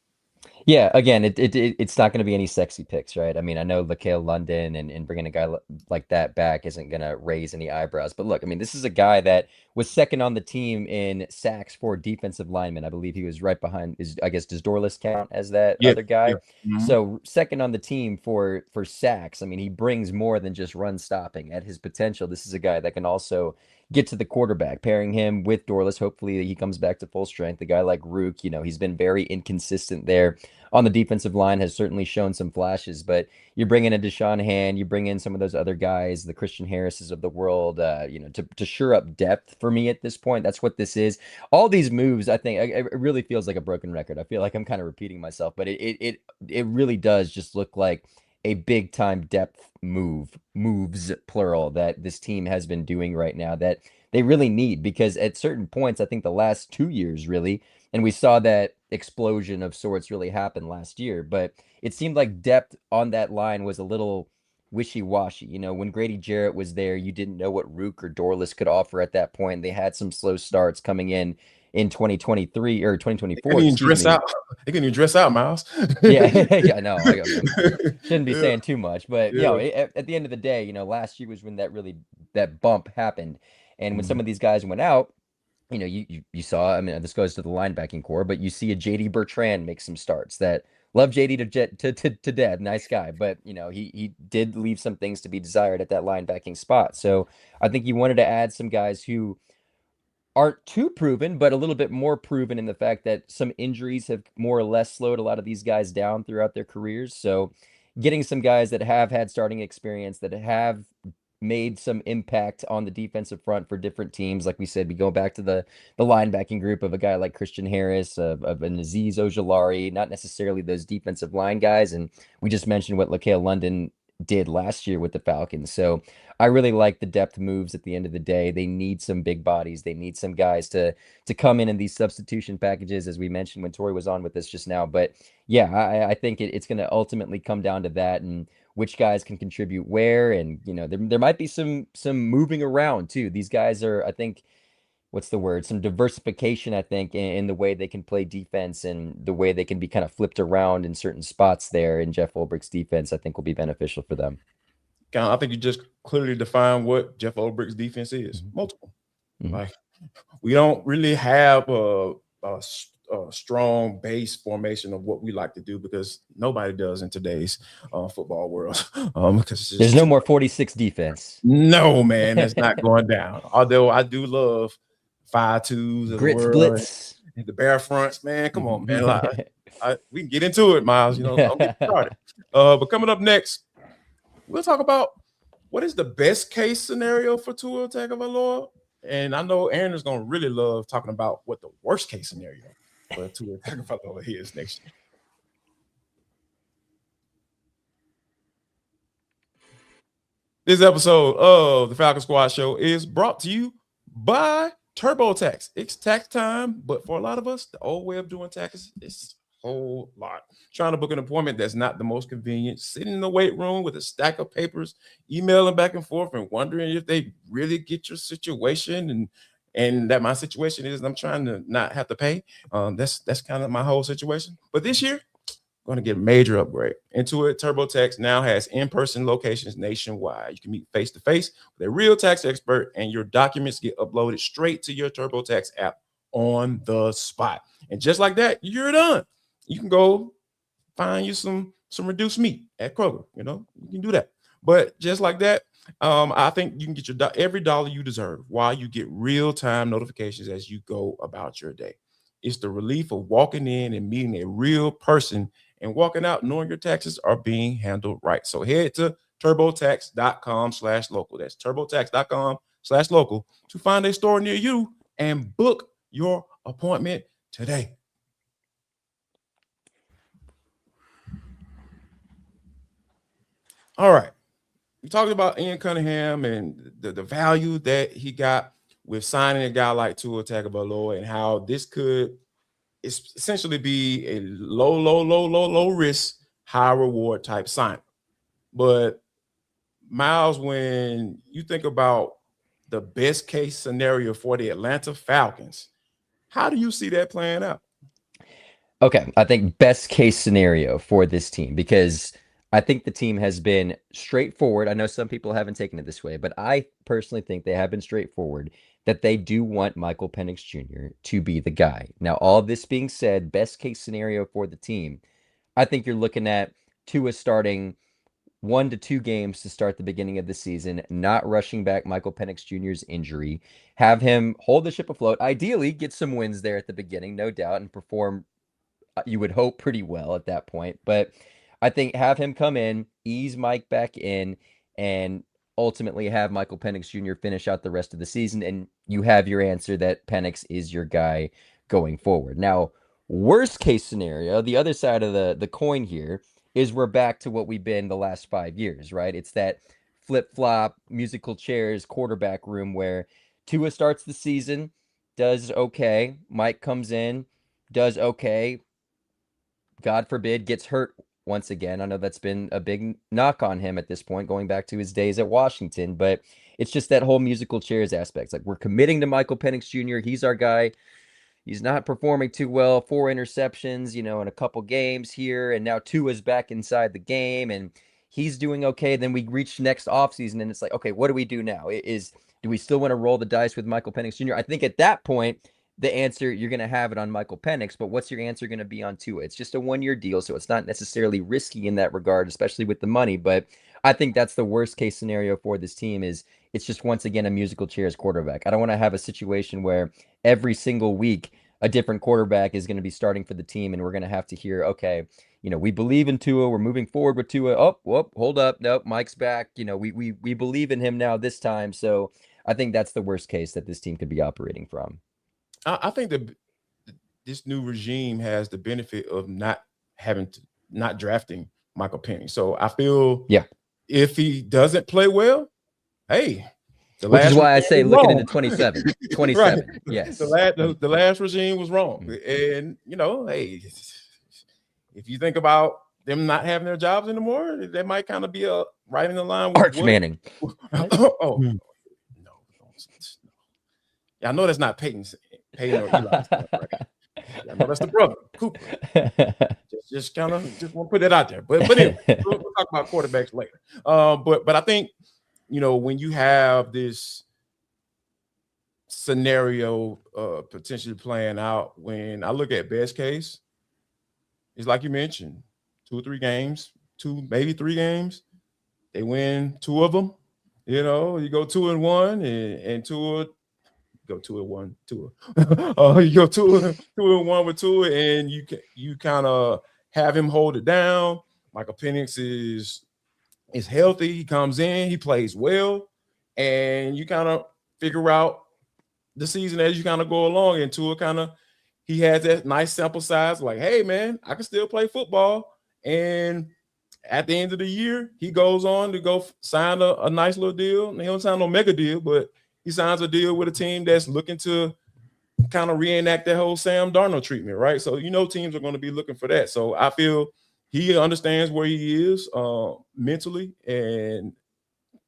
Yeah, again, it's not going to be any sexy picks, right? I mean, I know Lakel London and bringing a guy like that back isn't going to raise any eyebrows. But look, I mean, this is a guy that was second on the team in sacks for defensive linemen. I believe he was right behind. Does Dorless count as that other guy? Yeah. Mm-hmm. So second on the team for sacks. I mean, he brings more than just run stopping at his potential. This is a guy that can also get to the quarterback. Pairing him with Dorless, hopefully he comes back to full strength. A guy like Rook, he's been very inconsistent there on the defensive line, has certainly shown some flashes, but you bring in a Deshaun Hand, you bring in some of those other guys, the Christian Harrises of the world, to shore up depth for me at this point. That's what this is. All these moves, I think, it really feels like a broken record. I feel like I'm kind of repeating myself, but it really does just look like a big time depth moves plural, that this team has been doing right now that they really need, because at certain points, I think the last 2 years really, and we saw that explosion of sorts really happen last year, but it seemed like depth on that line was a little wishy-washy. When Grady Jarrett was there, you didn't know what Rook or Dorless could offer at that point. They had some slow starts coming in 2023 or 2024. They couldn't even dress out, Miles. Yeah, I know. I shouldn't be saying too much, but at the end of the day, last year was when that bump happened, and when some of these guys went out, you saw. I mean, this goes to the linebacking core, but you see a JD Bertrand make some starts. That love JD to death, nice guy, but he did leave some things to be desired at that linebacking spot. So I think you wanted to add some guys who aren't too proven, but a little bit more proven in the fact that some injuries have more or less slowed a lot of these guys down throughout their careers. So getting some guys that have had starting experience, that have made some impact on the defensive front for different teams. Like we said, we go back to the linebacking group of a guy like Christian Harris, of an Aziz Ojulari, not necessarily those defensive line guys. And we just mentioned what Lakel London did last year with the Falcons. So I really like the depth moves at the end of the day. They need some big bodies. They need some guys to come in these substitution packages, as we mentioned when Tori was on with us just now. But yeah, I think it's going to ultimately come down to that, and which guys can contribute where. And, there might be some moving around too. These guys are, I think, what's the word? Some diversification, I think, in the way they can play defense and the way they can be kind of flipped around in certain spots there in Jeff Ulbrich's defense, I think will be beneficial for them. I think you just clearly define what Jeff Ulbrich's defense is. Multiple. Mm-hmm. Like, we don't really have a strong base formation of what we like to do, because nobody does in today's football world. Because there's no more 46 defense. No, man, that's not going down. Although I do love 5-2s of Grits the world, blitz, and the bare fronts, man. Come on, man. We can get into it, Miles. You know, don't get started. But coming up next, we'll talk about what is the best case scenario for Tua Tagovailoa. And I know Aaron is going to really love talking about what the worst case scenario for Tua Tagovailoa is next year. This episode of the Falcon Squad Show is brought to you by TurboTax. It's tax time, but for a lot of us, the old way of doing taxes is a whole lot. Trying to book an appointment that's not the most convenient, sitting in the wait room with a stack of papers, emailing back and forth and wondering if they really get your situation, and that my situation is I'm trying to not have to pay. That's kind of my whole situation. But this year, going to get a major upgrade. Intuit TurboTax now has in-person locations nationwide. You can meet face-to-face with a real tax expert, and your documents get uploaded straight to your TurboTax app on the spot. And just like that, you're done. You can go find you some reduced meat at Kroger. You know, you can do that. But just like that, I think you can get your every dollar you deserve while you get real-time notifications as you go about your day. It's the relief of walking in and meeting a real person and walking out knowing your taxes are being handled right. So head to turbotax.com/local. That's turbotax.com/local to find a store near you and book your appointment today. All right. We talked about Ian Cunningham and the value that he got with signing a guy like Tua Tagovailoa, and how this could essentially be a low risk, high reward type sign. But Miles, when you think about the best case scenario for the Atlanta Falcons, how do you see that playing out? Okay, I think best case scenario for this team, because I think the team has been straightforward. I know some people haven't taken it this way, but I personally think they have been straightforward that they do want Michael Penix Jr. to be the guy. Now, all this being said, best case scenario for the team, I think you're looking at Tua starting 1 to 2 games to start the beginning of the season, not rushing back Michael Penix Jr.'s injury, have him hold the ship afloat, ideally get some wins there at the beginning, no doubt, and perform, you would hope, pretty well at that point. But I think have him come in, ease Mike back in, and ultimately have Michael Penix Jr. finish out the rest of the season, and you have your answer that Penix is your guy going forward. Now, worst case scenario, the other side of the coin here is we're back to what we've been the last 5 years, right? It's that flip-flop, musical chairs quarterback room where Tua starts the season, does okay, Mike comes in, does okay, God forbid, gets hurt once again. I know that's been a big knock on him at this point, going back to his days at Washington, but it's just that whole musical chairs aspect. It's like, we're committing to Michael Penix Jr. He's our guy. He's not performing too well. 4 interceptions, in a couple games here, and now Tua's back inside the game, and he's doing okay. Then we reach next offseason, and it's like, okay, what do we do now? Do we still want to roll the dice with Michael Penix Jr.? I think at that point, the answer, you're going to have it on Michael Penix, but what's your answer going to be on Tua? It's just a 1-year deal, so it's not necessarily risky in that regard, especially with the money, but I think that's the worst case scenario for this team. Is it's just, once again, a musical chairs quarterback. I don't want to have a situation where every single week a different quarterback is going to be starting for the team, and we're going to have to hear, okay, we believe in Tua, we're moving forward with Tua. Oh, whoop, hold up, nope, Mike's back. We believe in him now this time. So I think that's the worst case that this team could be operating from. I think that this new regime has the benefit of not drafting Michael Penix. So I feel, if he doesn't play well, hey, which is why I say looking into 27. Right. Yes. The last regime was wrong. And, hey, if you think about them not having their jobs anymore, that might kind of be right in the line with Arch Manning. No. Yeah, I know that's not Peyton or Eli. Right? I know that's the brother, Cooper. just want to put that out there. But anyway, we'll talk about quarterbacks later. But I think, when you have this scenario potentially playing out. When I look at best case, it's like you mentioned, 2 or 3 games, 2 maybe 3 games. They win 2 of them. You know, you go 2-1 and Tua go 2-1, Tua. You go 2-1 with Tua, and you kind of have him hold it down. Michael Penix is healthy. He comes in, he plays well, and you kind of figure out the season as you kind of go along. And Tua he has that nice sample size, like, hey man, I can still play football. And at the end of the year, he goes on to go sign a nice little deal. He don't sign no mega deal, but he signs a deal with a team that's looking to kind of reenact that whole Sam Darnold treatment, right? So teams are going to be looking for that. So I feel he understands where he is mentally, and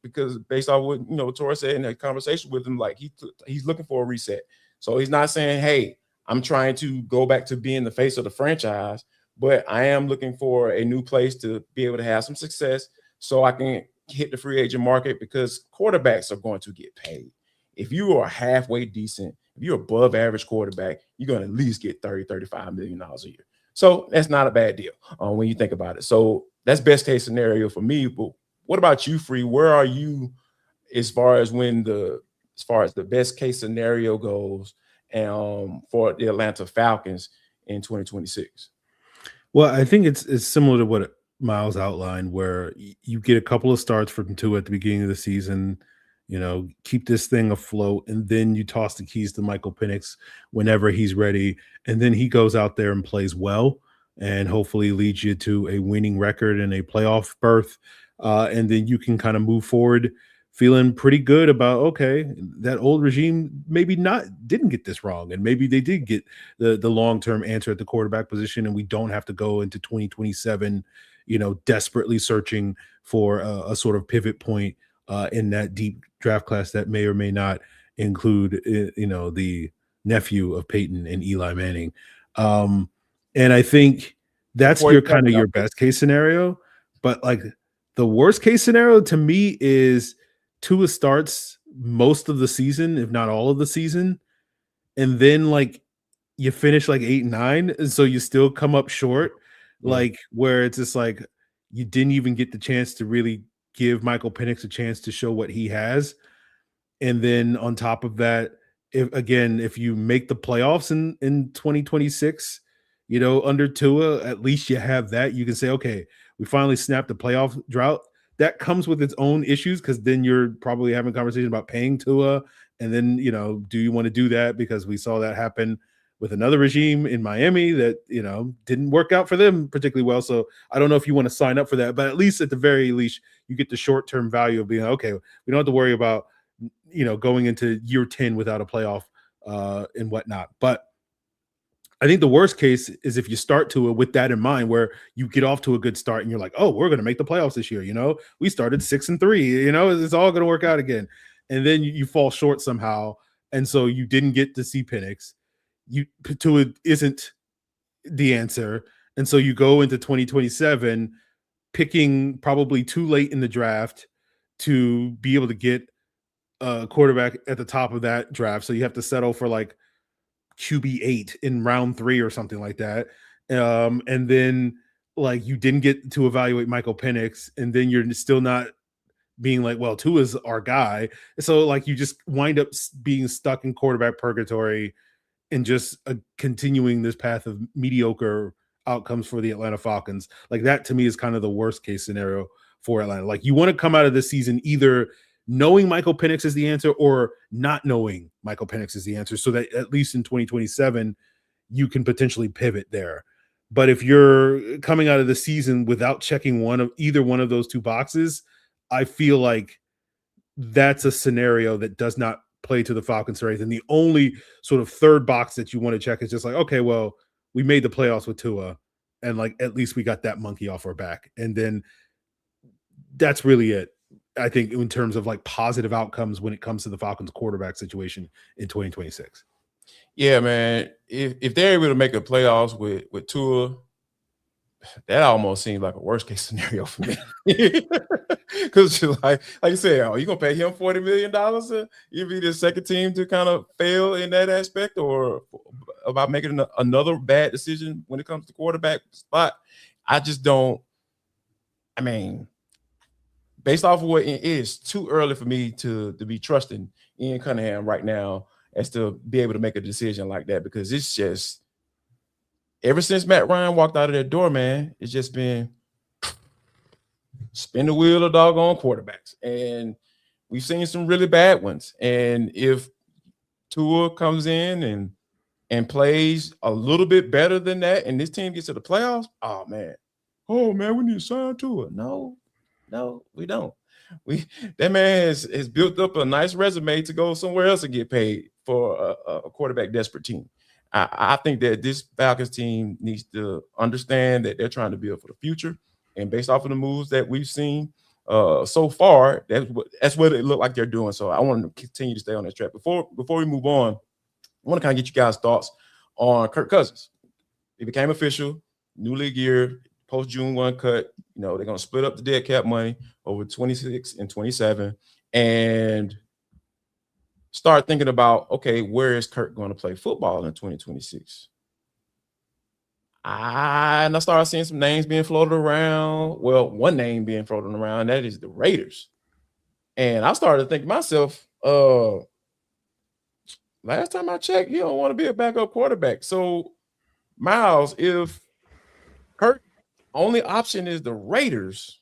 because based off what Tori said in that conversation with him, like he's looking for a reset. So he's not saying, hey, I'm trying to go back to being the face of the franchise, but I am looking for a new place to be able to have some success so I can hit the free agent market, because quarterbacks are going to get paid. If you are halfway decent, if you're above average quarterback, you're going to at least get $30-35 million a year. So that's not a bad deal when you think about it. So that's best case scenario for me. But what about you, Free? Where are you as far as the best case scenario goes for the Atlanta Falcons in 2026? Well, I think it's similar to what Miles outlined, where you get a couple of starts from Tua at the beginning of the season, keep this thing afloat, and then you toss the keys to Michael Penix whenever he's ready, and then he goes out there and plays well, and hopefully leads you to a winning record and a playoff berth, and then you can kind of move forward feeling pretty good about, okay, that old regime didn't get this wrong, and maybe they did get the long-term answer at the quarterback position, and we don't have to go into 2027 desperately searching for a sort of pivot point in that deep draft class that may or may not include the nephew of Peyton and Eli Manning, and I think that's your best case scenario. But like the worst case scenario to me is Tua starts most of the season, if not all of the season, and then like you finish like 8-9, and so you still come up short, like where it's just like you didn't even get the chance to really give Michael Penix a chance to show what he has. And then on top of that, if you make the playoffs in 2026, under Tua, at least you have that. You can say, okay, we finally snapped the playoff drought. That comes with its own issues, because then you're probably having a conversation about paying Tua. And then, do you want to do that? Because we saw that happen with another regime in Miami that, didn't work out for them particularly well. So I don't know if you want to sign up for that, but at least at the very least, you get the short-term value of being, okay, we don't have to worry about, going into year 10 without a playoff and whatnot. But I think the worst case is if you start to it with that in mind, where you get off to a good start and you're like, oh, we're going to make the playoffs this year. We started 6-3, it's all going to work out again. And then you fall short somehow. And so you didn't get to see Penix. Tua isn't the answer. And so you go into 2027 picking probably too late in the draft to be able to get a quarterback at the top of that draft. So you have to settle for like QB8 in round 3 or something like that. And then like you didn't get to evaluate Michael Penix, and then you're still not being like, well, Tua's our guy. So like you just wind up being stuck in quarterback purgatory and just continuing this path of mediocre outcomes for the Atlanta Falcons. Like that to me is kind of the worst case scenario for Atlanta. Like you want to come out of this season either knowing Michael Penix is the answer or not knowing Michael Penix is the answer, so that at least in 2027 you can potentially pivot there. But if you're coming out of the season without checking either one of those two boxes, I feel like that's a scenario that does not play to the Falcons' strength. And the only sort of third box that you want to check is just like, okay, well, we made the playoffs with Tua, and like at least we got that monkey off our back. And then that's really it, I think, in terms of like positive outcomes when it comes to the Falcons quarterback situation in 2026. Yeah, man. If they're able to make a playoffs with Tua, that almost seems like a worst case scenario for me. Because like you said, oh, you gonna pay him $40 million to you be the second team to kind of fail in that aspect, or about making another bad decision when it comes to quarterback spot? I just don't. I mean, based off of what it is, too early for me to be trusting Ian Cunningham right now as to be able to make a decision like that, because it's just ever since Matt Ryan walked out of that door, man, it's just been spin the wheel of doggone quarterbacks. And we've seen some really bad ones. And if Tua comes in and plays a little bit better than that, and this team gets to the playoffs, oh man, we need to sign Tua. No, we don't. That man has built up a nice resume to go somewhere else and get paid for a quarterback desperate team. I think that this Falcons team needs to understand that they're trying to build for the future. And based off of the moves that we've seen so far, that's what it looked like they're doing. So I want to continue to stay on that track. Before we move on, I want to kind of get you guys' thoughts on Kirk Cousins. It became official, new league year, post June 1 cut. You know, they're going to split up the dead cap money over 26 and 27 and start thinking about, okay, where is Kirk going to play football in 2026? And I started seeing some names being floated around. Well, one name being floated around, that is the Raiders. And I started thinking to myself, last time I checked, he don't want to be a backup quarterback. So, Miles, if Kirk's only option is the Raiders,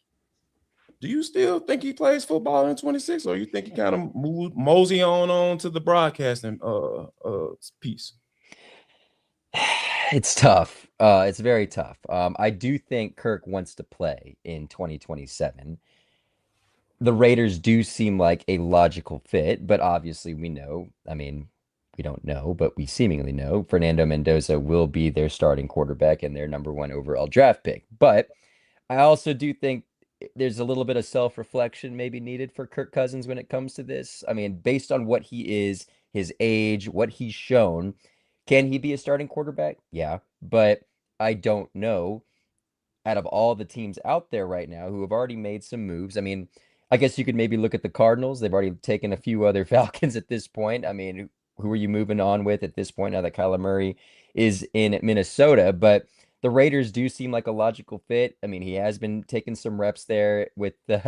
do you still think he plays football in 26, or you think he kind of mosey on to the broadcasting piece? It's tough. It's very tough. I do think Kirk wants to play in 2027. The Raiders do seem like a logical fit, but obviously we know, I mean, we don't know, but we seemingly know Fernando Mendoza will be their starting quarterback and their #1 overall draft pick. But I also do think there's a little bit of self-reflection maybe needed for Kirk Cousins when it comes to this. I mean, based on what he is, his age, what he's shown, can he be a starting quarterback? Yeah, but I don't know. Out of all the teams out there right now who have already made some moves, I mean, I guess you could maybe look at the Cardinals. They've already taken a few other Falcons at this point. I mean, who are you moving on with at this point now that Kyler Murray is in Minnesota? But the Raiders do seem like a logical fit. I mean, he has been taking some reps there with the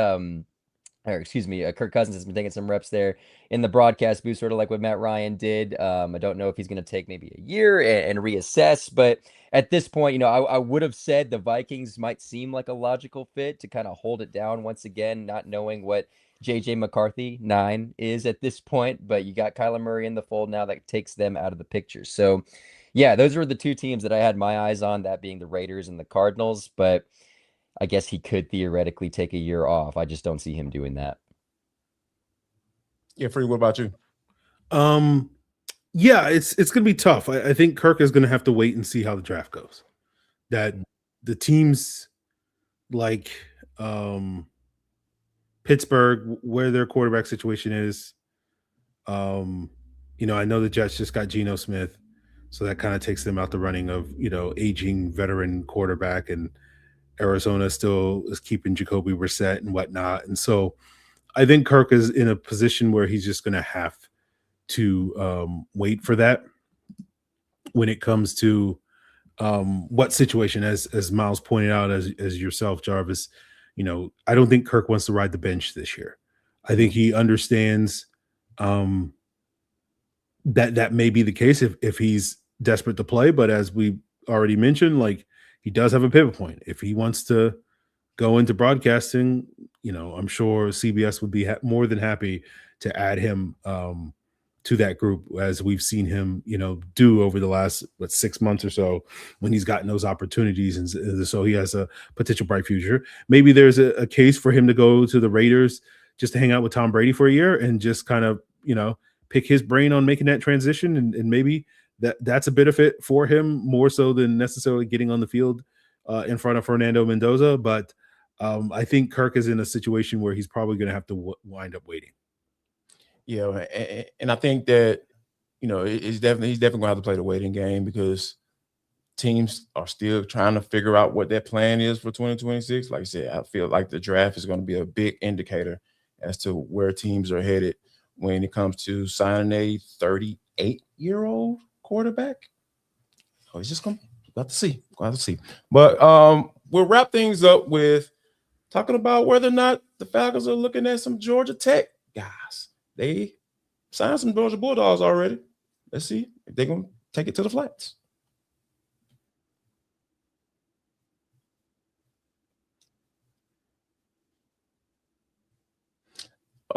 Kirk Cousins has been taking some reps there in the broadcast booth, sort of like what Matt Ryan did. I don't know if he's going to take maybe a year and reassess, but at this point, you know, I would have said the Vikings might seem like a logical fit to kind of hold it down once again, not knowing what JJ McCarthy 9 is at this point, but you got Kyler Murray in the fold now that takes them out of the picture. So yeah, those were the two teams that I had my eyes on, that being the Raiders and the Cardinals, but I guess he could theoretically take a year off. I just don't see him doing that. Yeah, Free, what about you? Yeah, it's gonna be tough. I think Kirk is gonna have to wait and see how the draft goes. That the teams like Pittsburgh, where their quarterback situation is, you know, I know the Jets just got Geno Smith, so that kind of takes them out the running of, you know, aging veteran quarterback, and Arizona still is keeping Jacoby Brissett and whatnot. And so I think Kirk is in a position where he's just going to have to wait for that when it comes to what situation, as Miles pointed out, as yourself, Jarvis, you know, I don't think Kirk wants to ride the bench this year. I think he understands that may be the case if he's desperate to play. But as we already mentioned, like, he does have a pivot point. If he wants to go into broadcasting, you know, I'm sure CBS would be more than happy to add him to that group, as we've seen him, you know, do over the last 6 months or so when he's gotten those opportunities. And so he has a potential bright future. Maybe there's a case for him to go to the Raiders just to hang out with Tom Brady for a year and just kind of, you know, pick his brain on making that transition. And maybe that's a benefit for him more so than necessarily getting on the field in front of Fernando Mendoza. But I think Kirk is in a situation where he's probably going to have to wind up waiting. Yeah, and I think that, you know, he's definitely going to have to play the waiting game, because teams are still trying to figure out what their plan is for 2026. Like I said, I feel like the draft is going to be a big indicator as to where teams are headed when it comes to signing a 38-year-old quarterback. So it's just going to see. But we'll wrap things up with talking about whether or not the Falcons are looking at some Georgia Tech guys. They signed some Georgia Bulldogs already. Let's see if they're going to take it to the flats.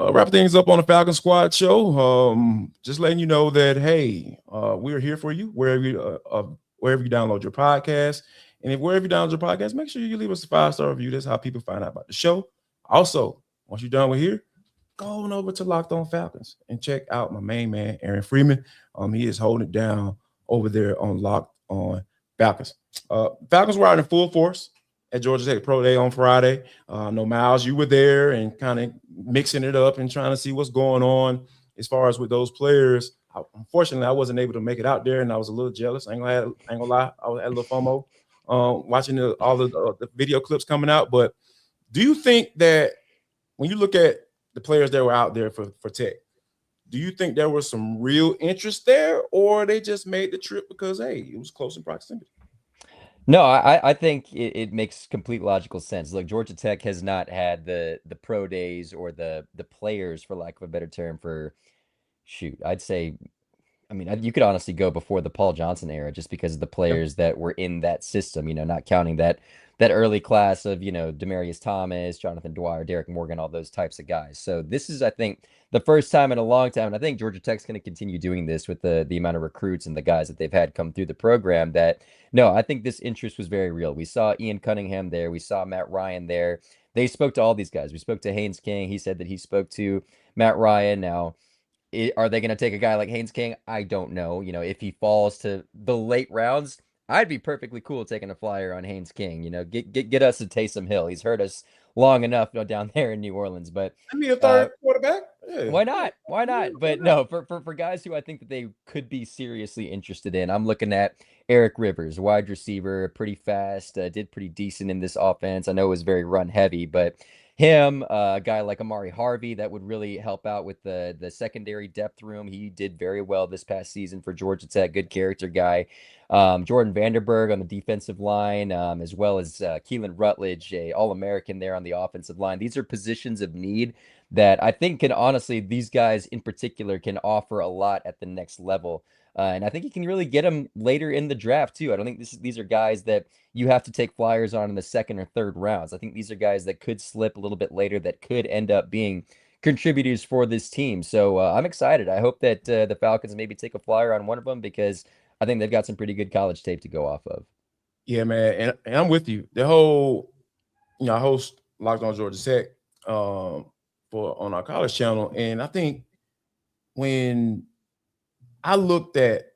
Wrap things up on the Falcon Squad show. Just letting you know that, hey, we're here for you wherever you download your podcast. And if wherever you download your podcast, make sure you leave us a 5-star review. That's how people find out about the show. Also, once you're done with here, go on over to Locked On Falcons and check out my main man, Aaron Freeman. He is holding it down over there on Locked On Falcons. Falcons were out in full force at Georgia Tech Pro Day on Friday. No, Miles, you were there and kind of mixing it up and trying to see what's going on as far as with those players. Unfortunately, I wasn't able to make it out there, and I was a little jealous. I ain't gonna lie, I had a little FOMO watching all the video clips coming out. But do you think that when you look at the players that were out there for Tech, do you think there was some real interest there, or they just made the trip because, hey, it was close in proximity? No, I think it makes complete logical sense. Look, Georgia Tech has not had the pro days or the players, for lack of a better term, for I'd say, I mean, you could honestly go before the Paul Johnson era just because of the players that were in that system, not counting that early class of, Demaryius Thomas, Jonathan Dwyer, Derek Morgan, all those types of guys. So this is, I think, the first time in a long time, and I think Georgia Tech's going to continue doing this with the amount of recruits and the guys that they've had come through the program that, no, I think this interest was very real. We saw Ian Cunningham there. We saw Matt Ryan there. They spoke to all these guys. We spoke to Haynes King. He said that he spoke to Matt Ryan. Now, are they going to take a guy like Haynes King? I don't know. If he falls to the late rounds, I'd be perfectly cool taking a flyer on Haynes King. Get us to Taysom Hill. He's hurt us long enough down there in New Orleans. But I mean, a third quarterback. Yeah. Why not? Why not? But no, for guys who I think that they could be seriously interested in, I'm looking at Eric Rivers, wide receiver, pretty fast, did pretty decent in this offense. I know it was very run heavy, but him, a guy like Amari Harvey, that would really help out with the secondary depth room. He did very well this past season for Georgia Tech. Good character guy. Jordan Vanderberg on the defensive line, as well as Keelan Rutledge, a All-American there on the offensive line. These are positions of need that I think can honestly, these guys in particular can offer a lot at the next level. And I think you can really get them later in the draft too. I don't think these are guys that you have to take flyers on in the second or third rounds. I think these are guys that could slip a little bit later that could end up being contributors for this team. So I'm excited. I hope that the Falcons maybe take a flyer on one of them because I think they've got some pretty good college tape to go off of. Yeah, man. And I'm with you. The whole, I host Locked On Georgia Tech on our college channel. And I think when I looked at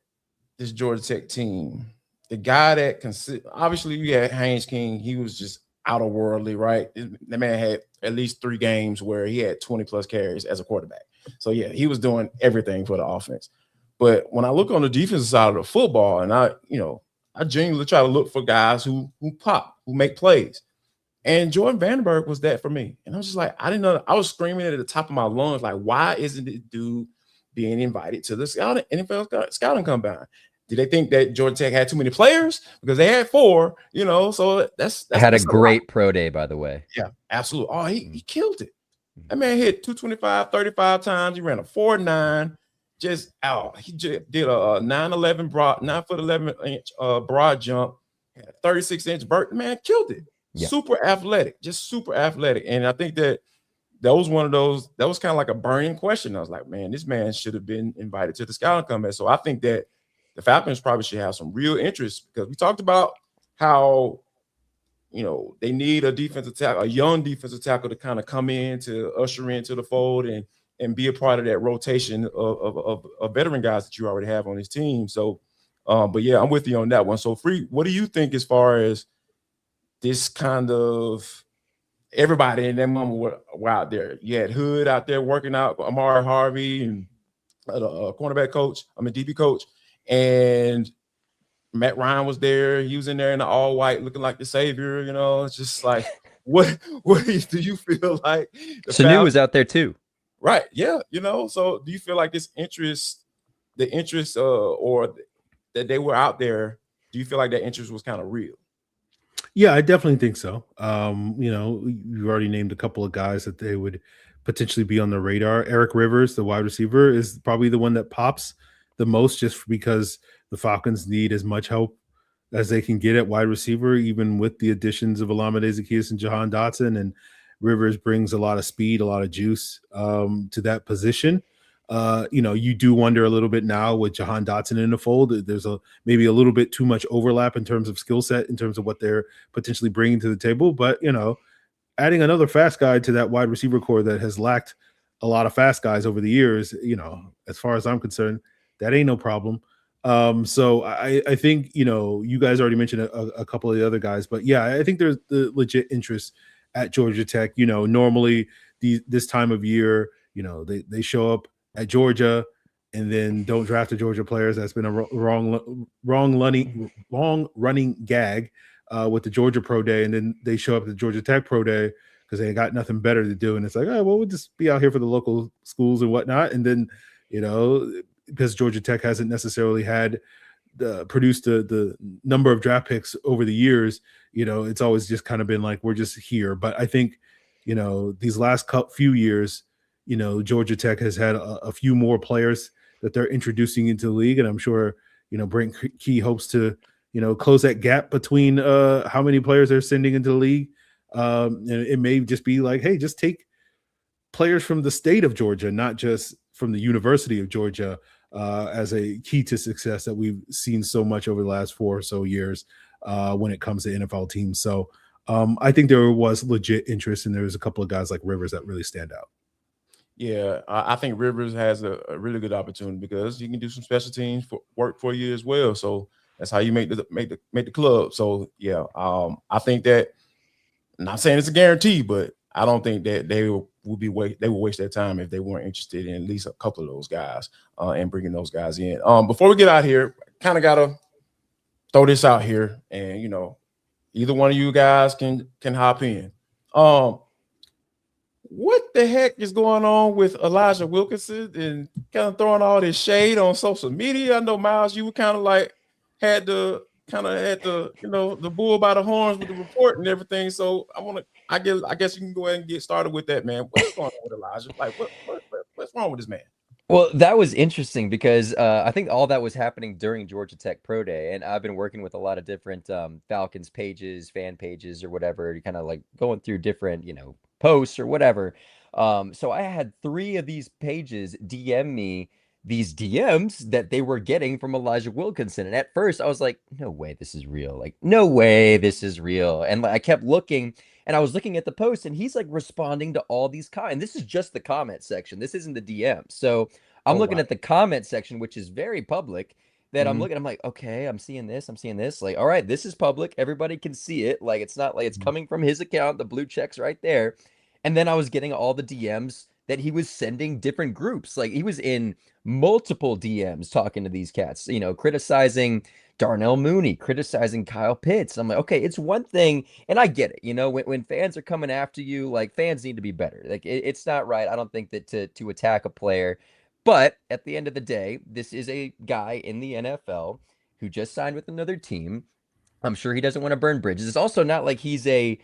this Georgia Tech team, the guy that obviously you had Haynes King, he was just out of worldly, right? The man had at least 3 games where he had 20 plus carries as a quarterback. So yeah, he was doing everything for the offense. But when I look on the defensive side of the football, and I genuinely try to look for guys who pop, who make plays. And Jordan Vandenberg was that for me. And I was just like, I didn't know. I was screaming at the top of my lungs, like, why isn't this dude being invited to the NFL scouting combine? Did they think that Georgia Tech had too many players? Because they had 4, so that's had a great pro day, by the way. Yeah, absolutely. Oh, he killed it. That man hit 225, 35 times. He ran a 4.9. He just did a 9'11" broad jump, had a 36-inch vert. Man, killed it. Yeah. Super athletic, just super athletic. And I think that was one of those, that was kind of like a burning question. I was like, man, this man should have been invited to the scouting combine. So I think that the Falcons probably should have some real interest because we talked about how, they need a defensive tackle, a young defensive tackle to kind of come in to usher into the fold and be a part of that rotation of veteran guys that you already have on this team. So, but yeah, I'm with you on that one. So, Free, what do you think as far as this kind of everybody in that moment were out there? You had Hood out there working out, Amari Harvey and a cornerback coach, DB coach, and Matt Ryan was there. He was in there in the all white, looking like the savior. You know, it's just like, what do you feel like? Sanu was out there too. Right. Yeah. You know, so do you feel like this interest, or that they were out there, do you feel like that interest was kind of real? Yeah, I definitely think so. You already named a couple of guys that they would potentially be on the radar. Eric Rivers, the wide receiver, is probably the one that pops the most, just because the Falcons need as much help as they can get at wide receiver, even with the additions of Olamide Zaccheaus and Jahan Dotson. And Rivers brings a lot of speed, a lot of juice to that position. You do wonder a little bit now with Jahan Dotson in the fold. There's maybe a little bit too much overlap in terms of skill set, in terms of what they're potentially bringing to the table. But, adding another fast guy to that wide receiver core that has lacked a lot of fast guys over the years, as far as I'm concerned, that ain't no problem. So I think, you guys already mentioned a couple of the other guys, but yeah, I think there's the legit interest at Georgia Tech. Normally this time of year, they show up at Georgia and then don't draft the Georgia players. That's been a long running gag with the Georgia Pro Day, and then they show up at the Georgia Tech Pro Day because they got nothing better to do, and it's like, oh well, we'll just be out here for the local schools and whatnot. And then because Georgia Tech hasn't necessarily had produced the number of draft picks over the years, it's always just kind of been like, we're just here. But I think these last few years, Georgia Tech has had a few more players that they're introducing into the league, and I'm sure Brent Key hopes to close that gap between how many players they're sending into the league. And it may just be like, hey, just take players from the state of Georgia, not just from the University of Georgia, as a key to success that we've seen so much over the last 4 or so years when it comes to NFL teams. So I think there was legit interest, and there was a couple of guys like Rivers that really stand out. Yeah, I think Rivers has a really good opportunity because he can do some special teams work for you as well. So that's how you make the club. So yeah, I think that, I'm not saying it's a guarantee, but I don't think that they will waste their time if they weren't interested in at least a couple of those guys and bringing those guys in. Before we get out here, kind of gotta throw this out here, and either one of you guys can hop in. What the heck is going on with Elijah Wilkinson and kind of throwing all this shade on social media? I know, Miles, you kind of like had the the bull by the horns with the report and everything. So I guess you can go ahead and get started with that, man. What's going on with Elijah? Like, what's wrong with this man? Well, that was interesting because I think all that was happening during Georgia Tech Pro Day, and I've been working with a lot of different Falcons pages, fan pages, or whatever, kind of like going through different, posts or whatever. So I had 3 of these pages DM me these DMs that they were getting from Elijah Wilkinson. And at first I was like, no way this is real. Like, no way this is real. And I kept looking, and I was looking at the post, and he's like responding to all these comments. And this is just the comment section. This isn't the DM. So I'm looking at the comment section, which is very public, that I'm looking, I'm like, okay, I'm seeing this. Like, all right, this is public. Everybody can see it. Like, it's not like it's coming from his account. The blue check's right there. And then I was getting all the DMs that he was sending different groups. Like, he was in multiple DMs talking to these cats, criticizing Darnell Mooney, criticizing Kyle Pitts. I'm like, okay, it's one thing, and I get it. When fans are coming after you, like, fans need to be better. Like, it's not right. I don't think that to attack a player. But at the end of the day, this is a guy in the NFL who just signed with another team. I'm sure he doesn't want to burn bridges. It's also not like he's a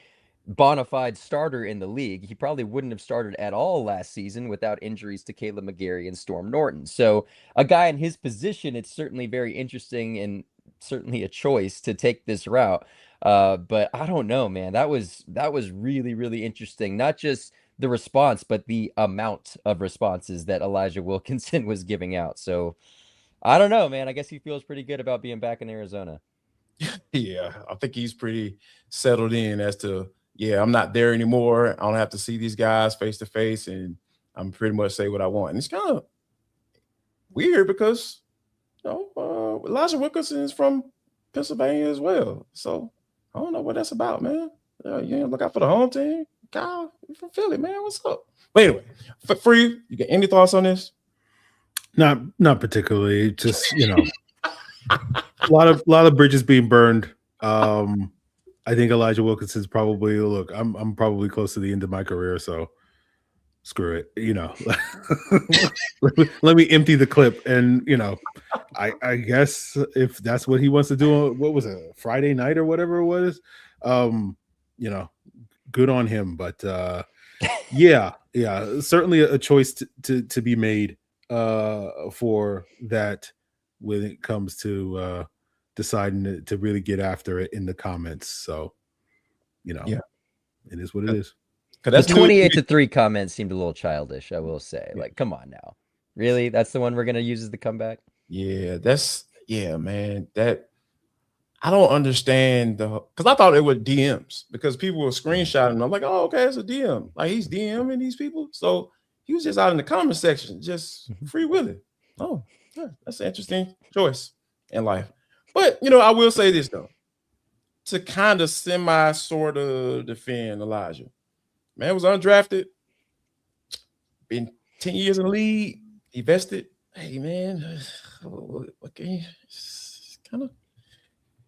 bona fide starter in the league. He probably wouldn't have started at all last season without injuries to Caleb McGarry and Storm Norton. So a guy in his position, it's certainly very interesting and certainly a choice to take this route. But I don't know, man. That was really, really interesting. Not just the response, but the amount of responses that Elijah Wilkinson was giving out. So I don't know, man. I guess he feels pretty good about being back in Arizona. Yeah, I think he's pretty settled in as to, yeah, I'm not there anymore. I don't have to see these guys face to face, and I'm pretty much say what I want. And it's kind of weird because, Elijah Wilkinson is from Pennsylvania as well. So I don't know what that's about, man. You look out for the home team. Kyle, you're from Philly, man. What's up? But anyway, for you got any thoughts on this? Not particularly. Just lot of bridges being burned. I think Elijah Wilkinson's probably look. I'm probably close to the end of my career, so screw it. Let me empty the clip, and I guess if that's what he wants to do, what was it, Friday night or whatever it was, good on him. But yeah, certainly a choice to be made for that when it comes to deciding to really get after it in the comments. So, it is what it is. The 28-3 comment seemed a little childish, I will say. Like, come on now. Really? That's the one we're going to use as the comeback? Yeah, man. That I don't understand because I thought it was DMs because people were screenshotting. I'm like, oh, okay, it's a DM. Like he's DMing these people. So he was just out in the comment section, just free willing. Oh, yeah, that's an interesting choice in life. But I will say this though, to kind of sort of defend Elijah. Man was undrafted, been 10 years in the league, he vested. Hey man, okay,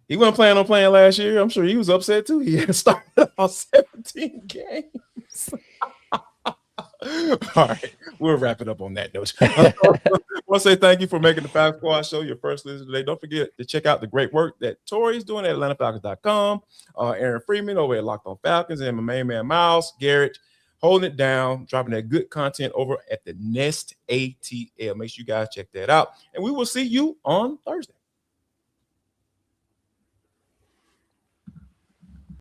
he wasn't planning on playing last year. I'm sure he was upset too. He had started off 17 games. All right, we'll wrap it up on that note. I want to say thank you for making the Falcons Squad Show your first listen today. Don't forget to check out the great work that Tori's doing at AtlantaFalcons.com. Aaron Freeman over at Locked On Falcons, and my main man Miles Garrett holding it down, dropping that good content over at the Nest ATL. Make sure you guys check that out, and we will see you on Thursday.